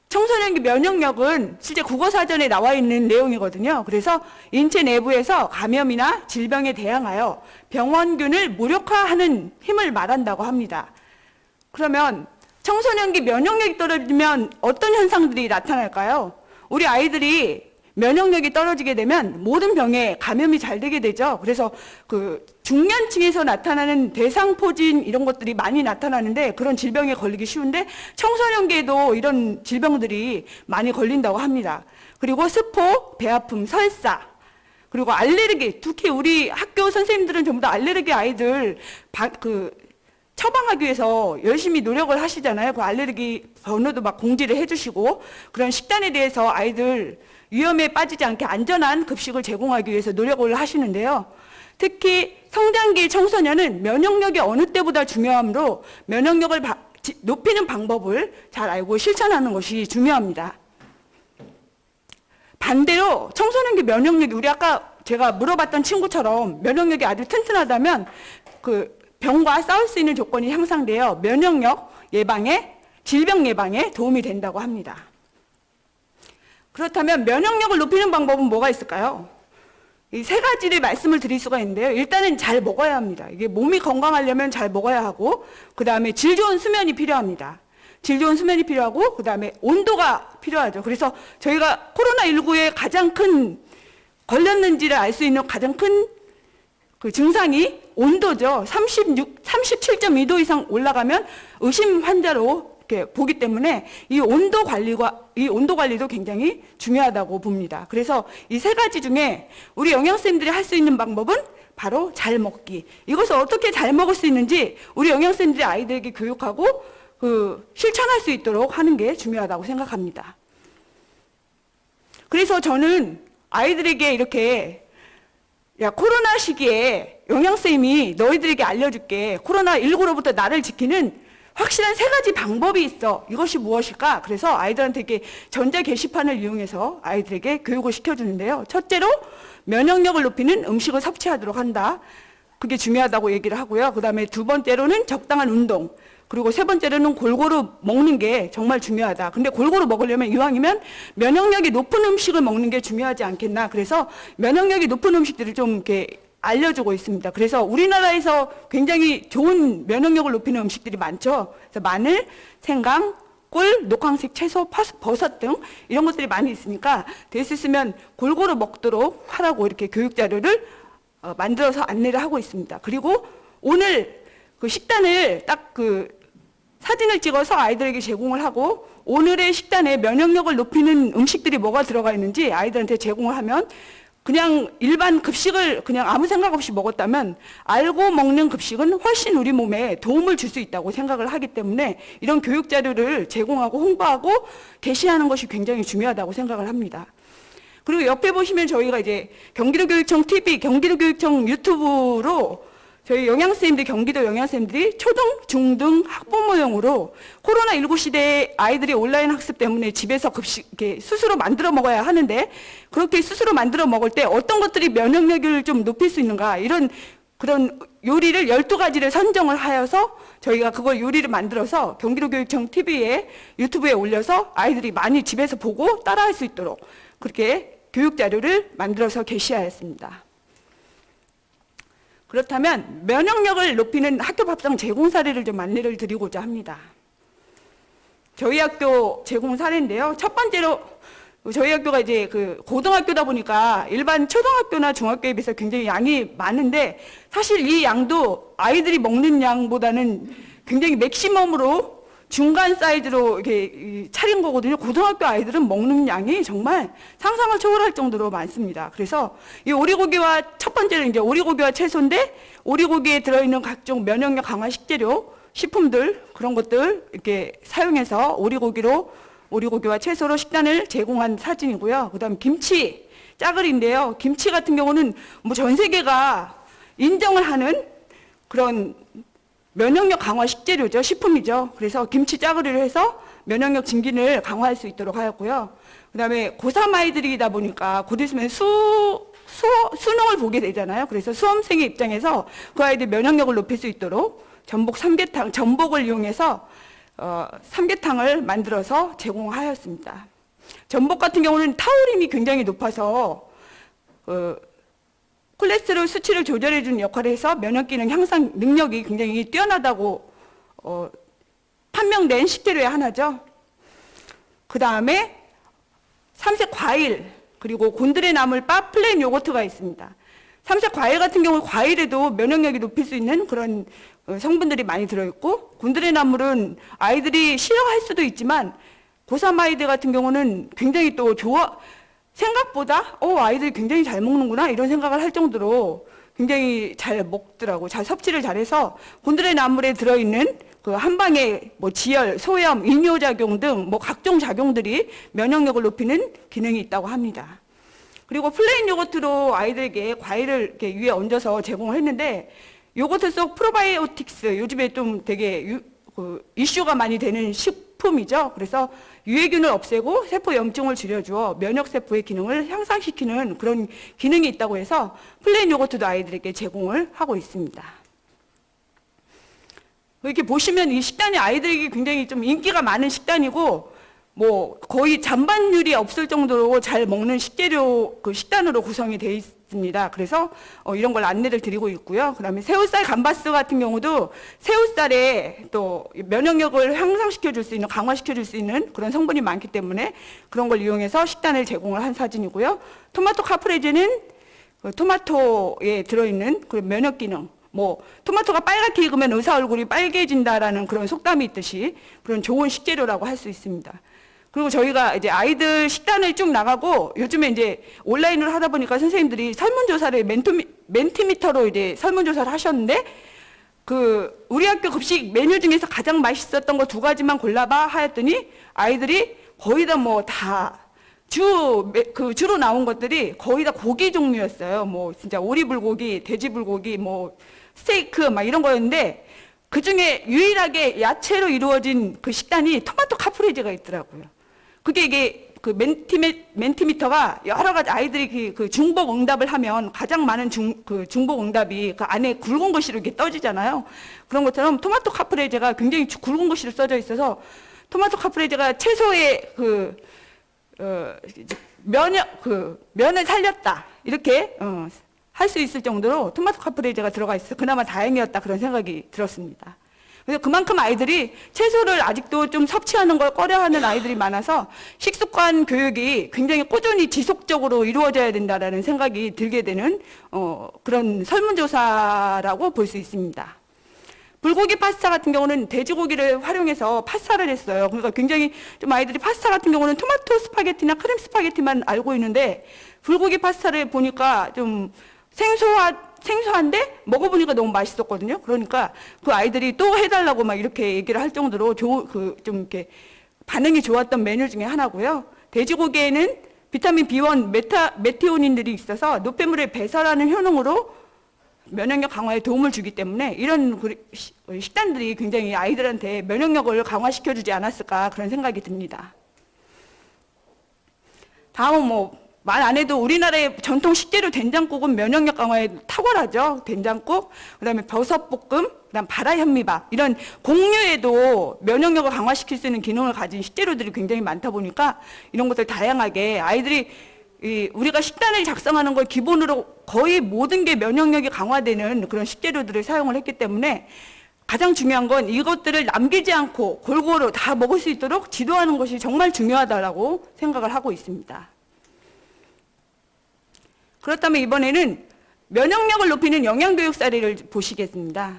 청소년기 면역력은 실제 국어사전에 나와 있는 내용이거든요. 그래서 인체 내부에서 감염이나 질병에 대항하여 병원균을 무력화하는 힘을 말한다고 합니다. 그러면 청소년기 면역력이 떨어지면 어떤 현상들이 나타날까요? 우리 아이들이 면역력이 떨어지게 되면 모든 병에 감염이 잘 되게 되죠. 그래서 그 중년층에서 나타나는 대상포진 이런 것들이 많이 나타나는데 그런 질병에 걸리기 쉬운데 청소년기에도 이런 질병들이 많이 걸린다고 합니다. 그리고 스포, 배아픔, 설사, 그리고 알레르기, 특히 우리 학교 선생님들은 전부 다 알레르기 아이들 처방하기 위해서 열심히 노력을 하시잖아요. 그 알레르기 번호도 막 공지를 해주시고 그런 식단에 대해서 아이들 위험에 빠지지 않게 안전한 급식을 제공하기 위해서 노력을 하시는데요. 특히 성장기 청소년은 면역력이 어느 때보다 중요하므로 면역력을 높이는 방법을 잘 알고 실천하는 것이 중요합니다. 반대로 청소년기 면역력이 우리 아까 제가 물어봤던 친구처럼 면역력이 아주 튼튼하다면 병과 싸울 수 있는 조건이 향상되어 면역력 예방에, 질병 예방에 도움이 된다고 합니다. 그렇다면 면역력을 높이는 방법은 뭐가 있을까요? 이 세 가지를 말씀을 드릴 수가 있는데요. 일단은 잘 먹어야 합니다. 이게 몸이 건강하려면 잘 먹어야 하고, 그 다음에 질 좋은 수면이 필요합니다. 질 좋은 수면이 필요하고, 그 다음에 온도가 필요하죠. 그래서 저희가 코로나19에 가장 큰, 걸렸는지를 알 수 있는 가장 큰 증상이 온도죠. 37.2도 이상 올라가면 의심 환자로 이렇게 보기 때문에 이 온도 관리도 굉장히 중요하다고 봅니다. 그래서 이 세 가지 중에 우리 영양쌤들이 할 수 있는 방법은 바로 잘 먹기. 이것을 어떻게 잘 먹을 수 있는지 우리 영양쌤들이 아이들에게 교육하고 실천할 수 있도록 하는 게 중요하다고 생각합니다. 그래서 저는 아이들에게 이렇게 야, 코로나 시기에 영양쌤이 너희들에게 알려줄게. 코로나19로부터 나를 지키는 확실한 3가지 방법이 있어. 이것이 무엇일까? 그래서 아이들한테 이렇게 전자 게시판을 이용해서 아이들에게 교육을 시켜주는데요. 첫째로 면역력을 높이는 음식을 섭취하도록 한다. 그게 중요하다고 얘기를 하고요. 그 다음에 2번째로는 적당한 운동. 그리고 3번째로는 골고루 먹는 게 정말 중요하다. 근데 골고루 먹으려면 이왕이면 면역력이 높은 음식을 먹는 게 중요하지 않겠나. 그래서 면역력이 높은 음식들을 좀 이렇게 알려주고 있습니다. 그래서 우리나라에서 굉장히 좋은 면역력을 높이는 음식들이 많죠. 그래서 마늘, 생강, 꿀, 녹황색 채소, 버섯 등 이런 것들이 많이 있으니까 될 수 있으면 골고루 먹도록 하라고 이렇게 교육 자료를 만들어서 안내를 하고 있습니다. 그리고 오늘 그 식단을 딱 그 사진을 찍어서 아이들에게 제공을 하고 오늘의 식단에 면역력을 높이는 음식들이 뭐가 들어가 있는지 아이들한테 제공을 하면 그냥 일반 급식을 그냥 아무 생각 없이 먹었다면 알고 먹는 급식은 훨씬 우리 몸에 도움을 줄 수 있다고 생각을 하기 때문에 이런 교육 자료를 제공하고 홍보하고 게시하는 것이 굉장히 중요하다고 생각을 합니다. 그리고 옆에 보시면 저희가 이제 경기도교육청 TV, 경기도교육청 유튜브로 저희 영양쌤들, 경기도 영양쌤들이 초등, 중등 학부모용으로 코로나19 시대에 아이들이 온라인 학습 때문에 집에서 급식, 이렇게 스스로 만들어 먹어야 하는데 그렇게 스스로 만들어 먹을 때 어떤 것들이 면역력을 좀 높일 수 있는가 이런 그런 요리를 12가지를 선정을 하여서 저희가 그걸 요리를 만들어서 경기도교육청 TV에 유튜브에 올려서 아이들이 많이 집에서 보고 따라할 수 있도록 그렇게 교육 자료를 만들어서 게시하였습니다. 그렇다면 면역력을 높이는 학교 밥상 제공 사례를 좀 안내를 드리고자 합니다. 저희 학교 제공 사례인데요. 첫 번째로 저희 학교가 이제 그 고등학교다 보니까 일반 초등학교나 중학교에 비해서 굉장히 양이 많은데 사실 이 양도 아이들이 먹는 양보다는 굉장히 맥시멈으로 중간 사이즈로 이렇게 차린 거거든요. 고등학교 아이들은 먹는 양이 정말 상상을 초월할 정도로 많습니다. 그래서 이 오리고기와 첫 번째는 이제 오리고기와 채소인데 오리고기에 들어있는 각종 면역력 강화 식재료, 식품들 그런 것들 이렇게 사용해서 오리고기와 채소로 식단을 제공한 사진이고요. 그다음 김치, 짜글인데요. 김치 같은 경우는 뭐 전 세계가 인정을 하는 그런 면역력 강화 식재료죠. 식품이죠. 그래서 김치 짜글이를 해서 면역력 증진을 강화할 수 있도록 하였고요. 그 다음에 고3 아이들이다 보니까 곧 있으면 수능을 보게 되잖아요. 그래서 수험생의 입장에서 그 아이들 면역력을 높일 수 있도록 전복을 이용해서 삼계탕을 만들어서 제공하였습니다. 전복 같은 경우는 타우린이 굉장히 높아서 콜레스테롤 수치를 조절해 주는 역할을 해서 면역 기능 향상 능력이 굉장히 뛰어나다고 판명된 식재료의 하나죠. 그 다음에 삼색 과일 그리고 곤드레 나물바 플레인 요거트가 있습니다. 삼색 과일 같은 경우 과일에도 면역력이 높일 수 있는 그런 성분들이 많이 들어있고 곤드레 나물은 아이들이 싫어할 수도 있지만 고3 아이들 같은 경우는 굉장히 또 생각보다 아이들이 굉장히 잘 먹는구나 이런 생각을 할 정도로 굉장히 잘 먹더라고. 잘 섭취를 잘해서 곤드레 나물에 들어있는 그 한방에 뭐 지열, 소염, 이뇨작용 등 뭐 각종 작용들이 면역력을 높이는 기능이 있다고 합니다. 그리고 플레인 요거트로 아이들에게 과일을 이렇게 위에 얹어서 제공을 했는데 요거트 속 프로바이오틱스 요즘에 좀 되게 이슈가 많이 되는 식품이죠. 그래서 유해균을 없애고 세포 염증을 줄여주어 면역세포의 기능을 향상시키는 그런 기능이 있다고 해서 플레인 요거트도 아이들에게 제공을 하고 있습니다. 이렇게 보시면 이 식단이 아이들에게 굉장히 좀 인기가 많은 식단이고 뭐 거의 잔반율이 없을 정도로 잘 먹는 식재료 그 식단으로 구성이 되어 있습니다. 그래서 이런 걸 안내를 드리고 있고요. 그다음에 새우살 감바스 같은 경우도 새우살에 또 면역력을 향상시켜 줄 수 있는 강화시켜 줄 수 있는 그런 성분이 많기 때문에 그런 걸 이용해서 식단을 제공을 한 사진이고요. 토마토 카프레제는 토마토에 들어있는 그런 면역 기능 뭐 토마토가 빨갛게 익으면 의사 얼굴이 빨개진다라는 그런 속담이 있듯이 그런 좋은 식재료라고 할 수 있습니다. 그리고 저희가 이제 아이들 식단을 쭉 나가고 요즘에 이제 온라인으로 하다 보니까 선생님들이 설문조사를 멘티미터로 이제 설문조사를 하셨는데 그 우리 학교 급식 메뉴 중에서 가장 맛있었던 거 2가지만 골라봐 하였더니 아이들이 거의 다 뭐 다 주로 나온 것들이 거의 다 고기 종류였어요. 뭐 진짜 오리불고기, 돼지불고기, 뭐 스테이크 막 이런 거였는데 그 중에 유일하게 야채로 이루어진 그 식단이 토마토 카프레제가 있더라고요. 그게 이게 그 멘티미터가 여러 가지 아이들이 그 중복 응답을 하면 가장 많은 중복 응답이 그 안에 굵은 글씨로 이렇게 떠지잖아요. 그런 것처럼 토마토 카프레제가 굉장히 굵은 글씨로 써져 있어서 토마토 카프레제가 채소의 면을 살렸다. 이렇게 할 수 있을 정도로 토마토 카프레제가 들어가 있어서 그나마 다행이었다. 그런 생각이 들었습니다. 그래서 그만큼 아이들이 채소를 아직도 좀 섭취하는 걸 꺼려하는 아이들이 많아서 식습관 교육이 굉장히 꾸준히 지속적으로 이루어져야 된다라는 생각이 들게 되는 그런 설문조사라고 볼 수 있습니다. 불고기 파스타 같은 경우는 돼지고기를 활용해서 파스타를 했어요. 그러니까 굉장히 좀 아이들이 파스타 같은 경우는 토마토 스파게티나 크림 스파게티만 알고 있는데 불고기 파스타를 보니까 좀 생소한데 먹어보니까 너무 맛있었거든요. 그러니까 그 아이들이 또 해달라고 막 이렇게 얘기를 할 정도로 좀 이렇게 반응이 좋았던 메뉴 중에 하나고요. 돼지고기에는 비타민 B1, 메티오닌들이 있어서 노폐물을 배설하는 효능으로 면역력 강화에 도움을 주기 때문에 이런 식단들이 굉장히 아이들한테 면역력을 강화시켜주지 않았을까 그런 생각이 듭니다. 다음은 말 안 해도 우리나라의 전통 식재료 된장국은 면역력 강화에 탁월하죠. 된장국, 그다음에 버섯볶음, 그다음 바라현미밥 이런 곡류에도 면역력을 강화시킬 수 있는 기능을 가진 식재료들이 굉장히 많다 보니까 이런 것들 다양하게 아이들이 우리가 식단을 작성하는 걸 기본으로 거의 모든 게 면역력이 강화되는 그런 식재료들을 사용을 했기 때문에 가장 중요한 건 이것들을 남기지 않고 골고루 다 먹을 수 있도록 지도하는 것이 정말 중요하다고 생각을 하고 있습니다. 그렇다면 이번에는 면역력을 높이는 영양교육 사례를 보시겠습니다.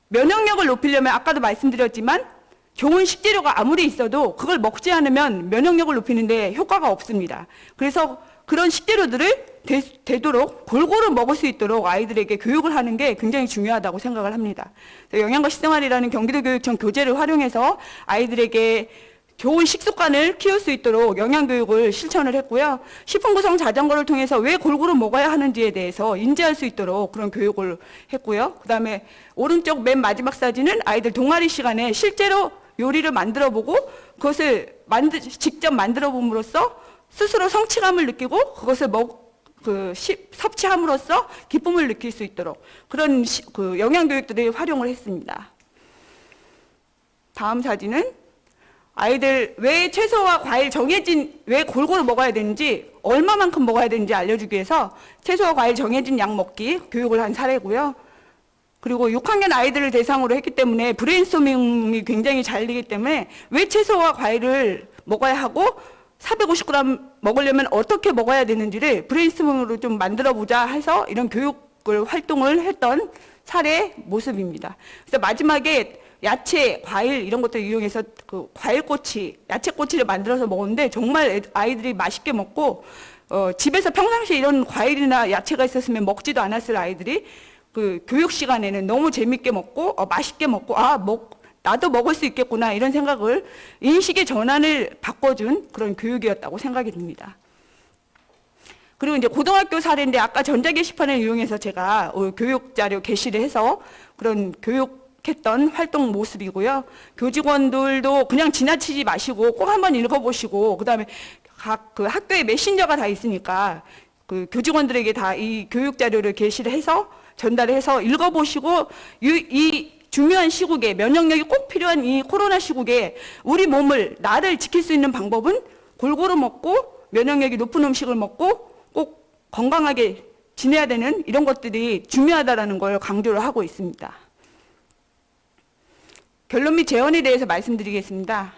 면역력을 높이려면 아까도 말씀드렸지만 좋은 식재료가 아무리 있어도 그걸 먹지 않으면 면역력을 높이는 데 효과가 없습니다. 그래서 그런 식재료들을 되도록 골고루 먹을 수 있도록 아이들에게 교육을 하는 게 굉장히 중요하다고 생각을 합니다. 영양과 식생활이라는 경기도교육청 교재를 활용해서 아이들에게 좋은 식습관을 키울 수 있도록 영양교육을 실천을 했고요. 식품구성 자전거를 통해서 왜 골고루 먹어야 하는지에 대해서 인지할 수 있도록 그런 교육을 했고요. 그 다음에 오른쪽 맨 마지막 사진은 아이들 동아리 시간에 실제로 요리를 만들어보고 그것을 직접 만들어봄으로써 스스로 성취감을 느끼고 그것을 섭취함으로써 기쁨을 느낄 수 있도록 그런 영양교육들을 활용을 했습니다. 다음 사진은 아이들 왜 채소와 과일 왜 골고루 먹어야 되는지 얼마만큼 먹어야 되는지 알려주기 위해서 채소와 과일 정해진 양 먹기 교육을 한 사례고요. 그리고 6학년 아이들을 대상으로 했기 때문에 브레인스토밍이 굉장히 잘 되기 때문에 왜 채소와 과일을 먹어야 하고 450g 먹으려면 어떻게 먹어야 되는지를 브레인스토밍으로 좀 만들어보자 해서 이런 활동을 했던 사례 모습입니다. 그래서 마지막에 야채, 과일 이런 것들 이용해서 그 과일꼬치, 야채꼬치를 만들어서 먹었는데 정말 아이들이 맛있게 먹고 집에서 평상시에 이런 과일이나 야채가 있었으면 먹지도 않았을 아이들이 그 교육 시간에는 너무 재밌게 먹고 맛있게 먹고 나도 먹을 수 있겠구나 이런 생각을 인식의 전환을 바꿔준 그런 교육이었다고 생각이 듭니다. 그리고 이제 고등학교 사례인데 아까 전자게시판을 이용해서 제가 교육 자료 게시를 해서 그런 교육했던 활동 모습이고요. 교직원들도 그냥 지나치지 마시고 꼭 한번 읽어보시고 그다음에 각 그 학교에 메신저가 다 있으니까 그 교직원들에게 다 이 교육 자료를 게시를 해서 전달을 해서 읽어보시고 이 중요한 시국에 면역력이 꼭 필요한 이 코로나 시국에 우리 나를 지킬 수 있는 방법은 골고루 먹고 면역력이 높은 음식을 먹고 꼭 건강하게 지내야 되는 이런 것들이 중요하다는 걸 강조를 하고 있습니다. 결론 및 재원에 대해서 말씀드리겠습니다.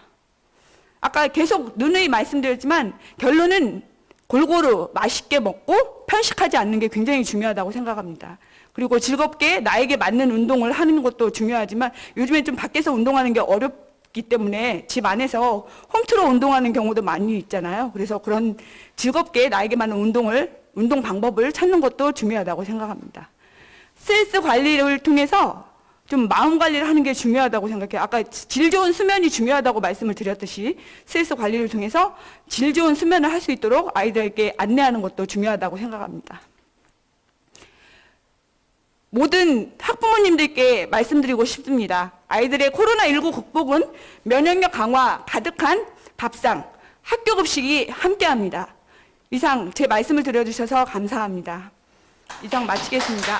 아까 계속 누누이 말씀드렸지만 결론은 골고루 맛있게 먹고 편식하지 않는 게 굉장히 중요하다고 생각합니다. 그리고 즐겁게 나에게 맞는 운동을 하는 것도 중요하지만 요즘엔 좀 밖에서 운동하는 게 어렵기 때문에 집 안에서 홈트로 운동하는 경우도 많이 있잖아요. 그래서 그런 즐겁게 나에게 맞는 운동 방법을 찾는 것도 중요하다고 생각합니다. 스트레스 관리를 통해서 좀 마음 관리를 하는 게 중요하다고 생각해요. 아까 질 좋은 수면이 중요하다고 말씀을 드렸듯이 스트레스 관리를 통해서 질 좋은 수면을 할 수 있도록 아이들에게 안내하는 것도 중요하다고 생각합니다. 모든 학부모님들께 말씀드리고 싶습니다. 아이들의 코로나19 극복은 면역력 강화 가득한 밥상, 학교 급식이 함께합니다. 이상 제 말씀을 들어주셔서 감사합니다. 이상 마치겠습니다.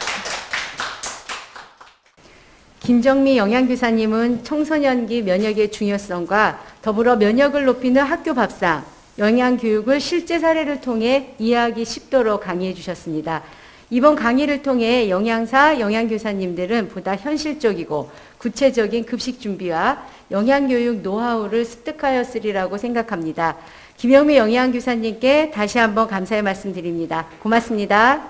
김정미 영양교사님은 청소년기 면역의 중요성과 더불어 면역을 높이는 학교 밥상, 영양교육을 실제 사례를 통해 이해하기 쉽도록 강의해 주셨습니다. 이번 강의를 통해 영양사, 영양교사님들은 보다 현실적이고 구체적인 급식 준비와 영양교육 노하우를 습득하였으리라고 생각합니다. 김영미 영양교사님께 다시 한번 감사의 말씀드립니다. 고맙습니다.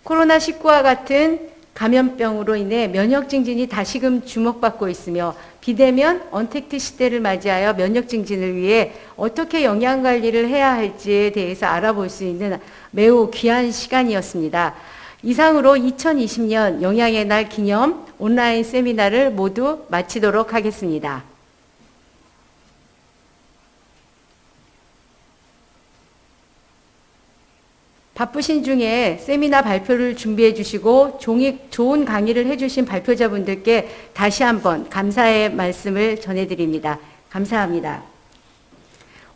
코로나19와 같은 감염병으로 인해 면역 증진이 다시금 주목받고 있으며 비대면 언택트 시대를 맞이하여 면역 증진을 위해 어떻게 영양 관리를 해야 할지에 대해서 알아볼 수 있는 매우 귀한 시간이었습니다. 이상으로 2020년 영양의 날 기념 온라인 세미나를 모두 마치도록 하겠습니다. 바쁘신 중에 세미나 발표를 준비해 주시고 좋은 강의를 해주신 발표자분들께 다시 한번 감사의 말씀을 전해드립니다. 감사합니다.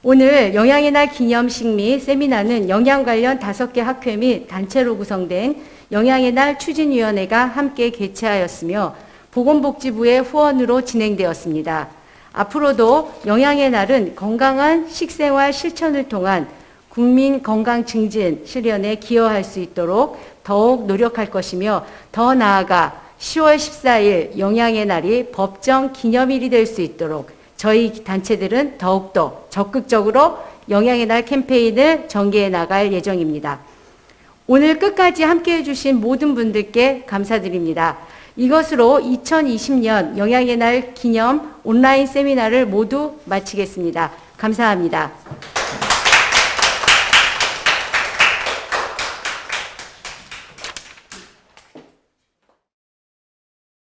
오늘 영양의 날 기념식 및 세미나는 영양 관련 5개 학회 및 단체로 구성된 영양의 날 추진위원회가 함께 개최하였으며 보건복지부의 후원으로 진행되었습니다. 앞으로도 영양의 날은 건강한 식생활 실천을 통한 국민 건강 증진 실현에 기여할 수 있도록 더욱 노력할 것이며 더 나아가 10월 14일 영양의 날이 법정 기념일이 될 수 있도록 저희 단체들은 더욱더 적극적으로 영양의 날 캠페인을 전개해 나갈 예정입니다. 오늘 끝까지 함께해 주신 모든 분들께 감사드립니다. 이것으로 2020년 영양의 날 기념 온라인 세미나를 모두 마치겠습니다. 감사합니다.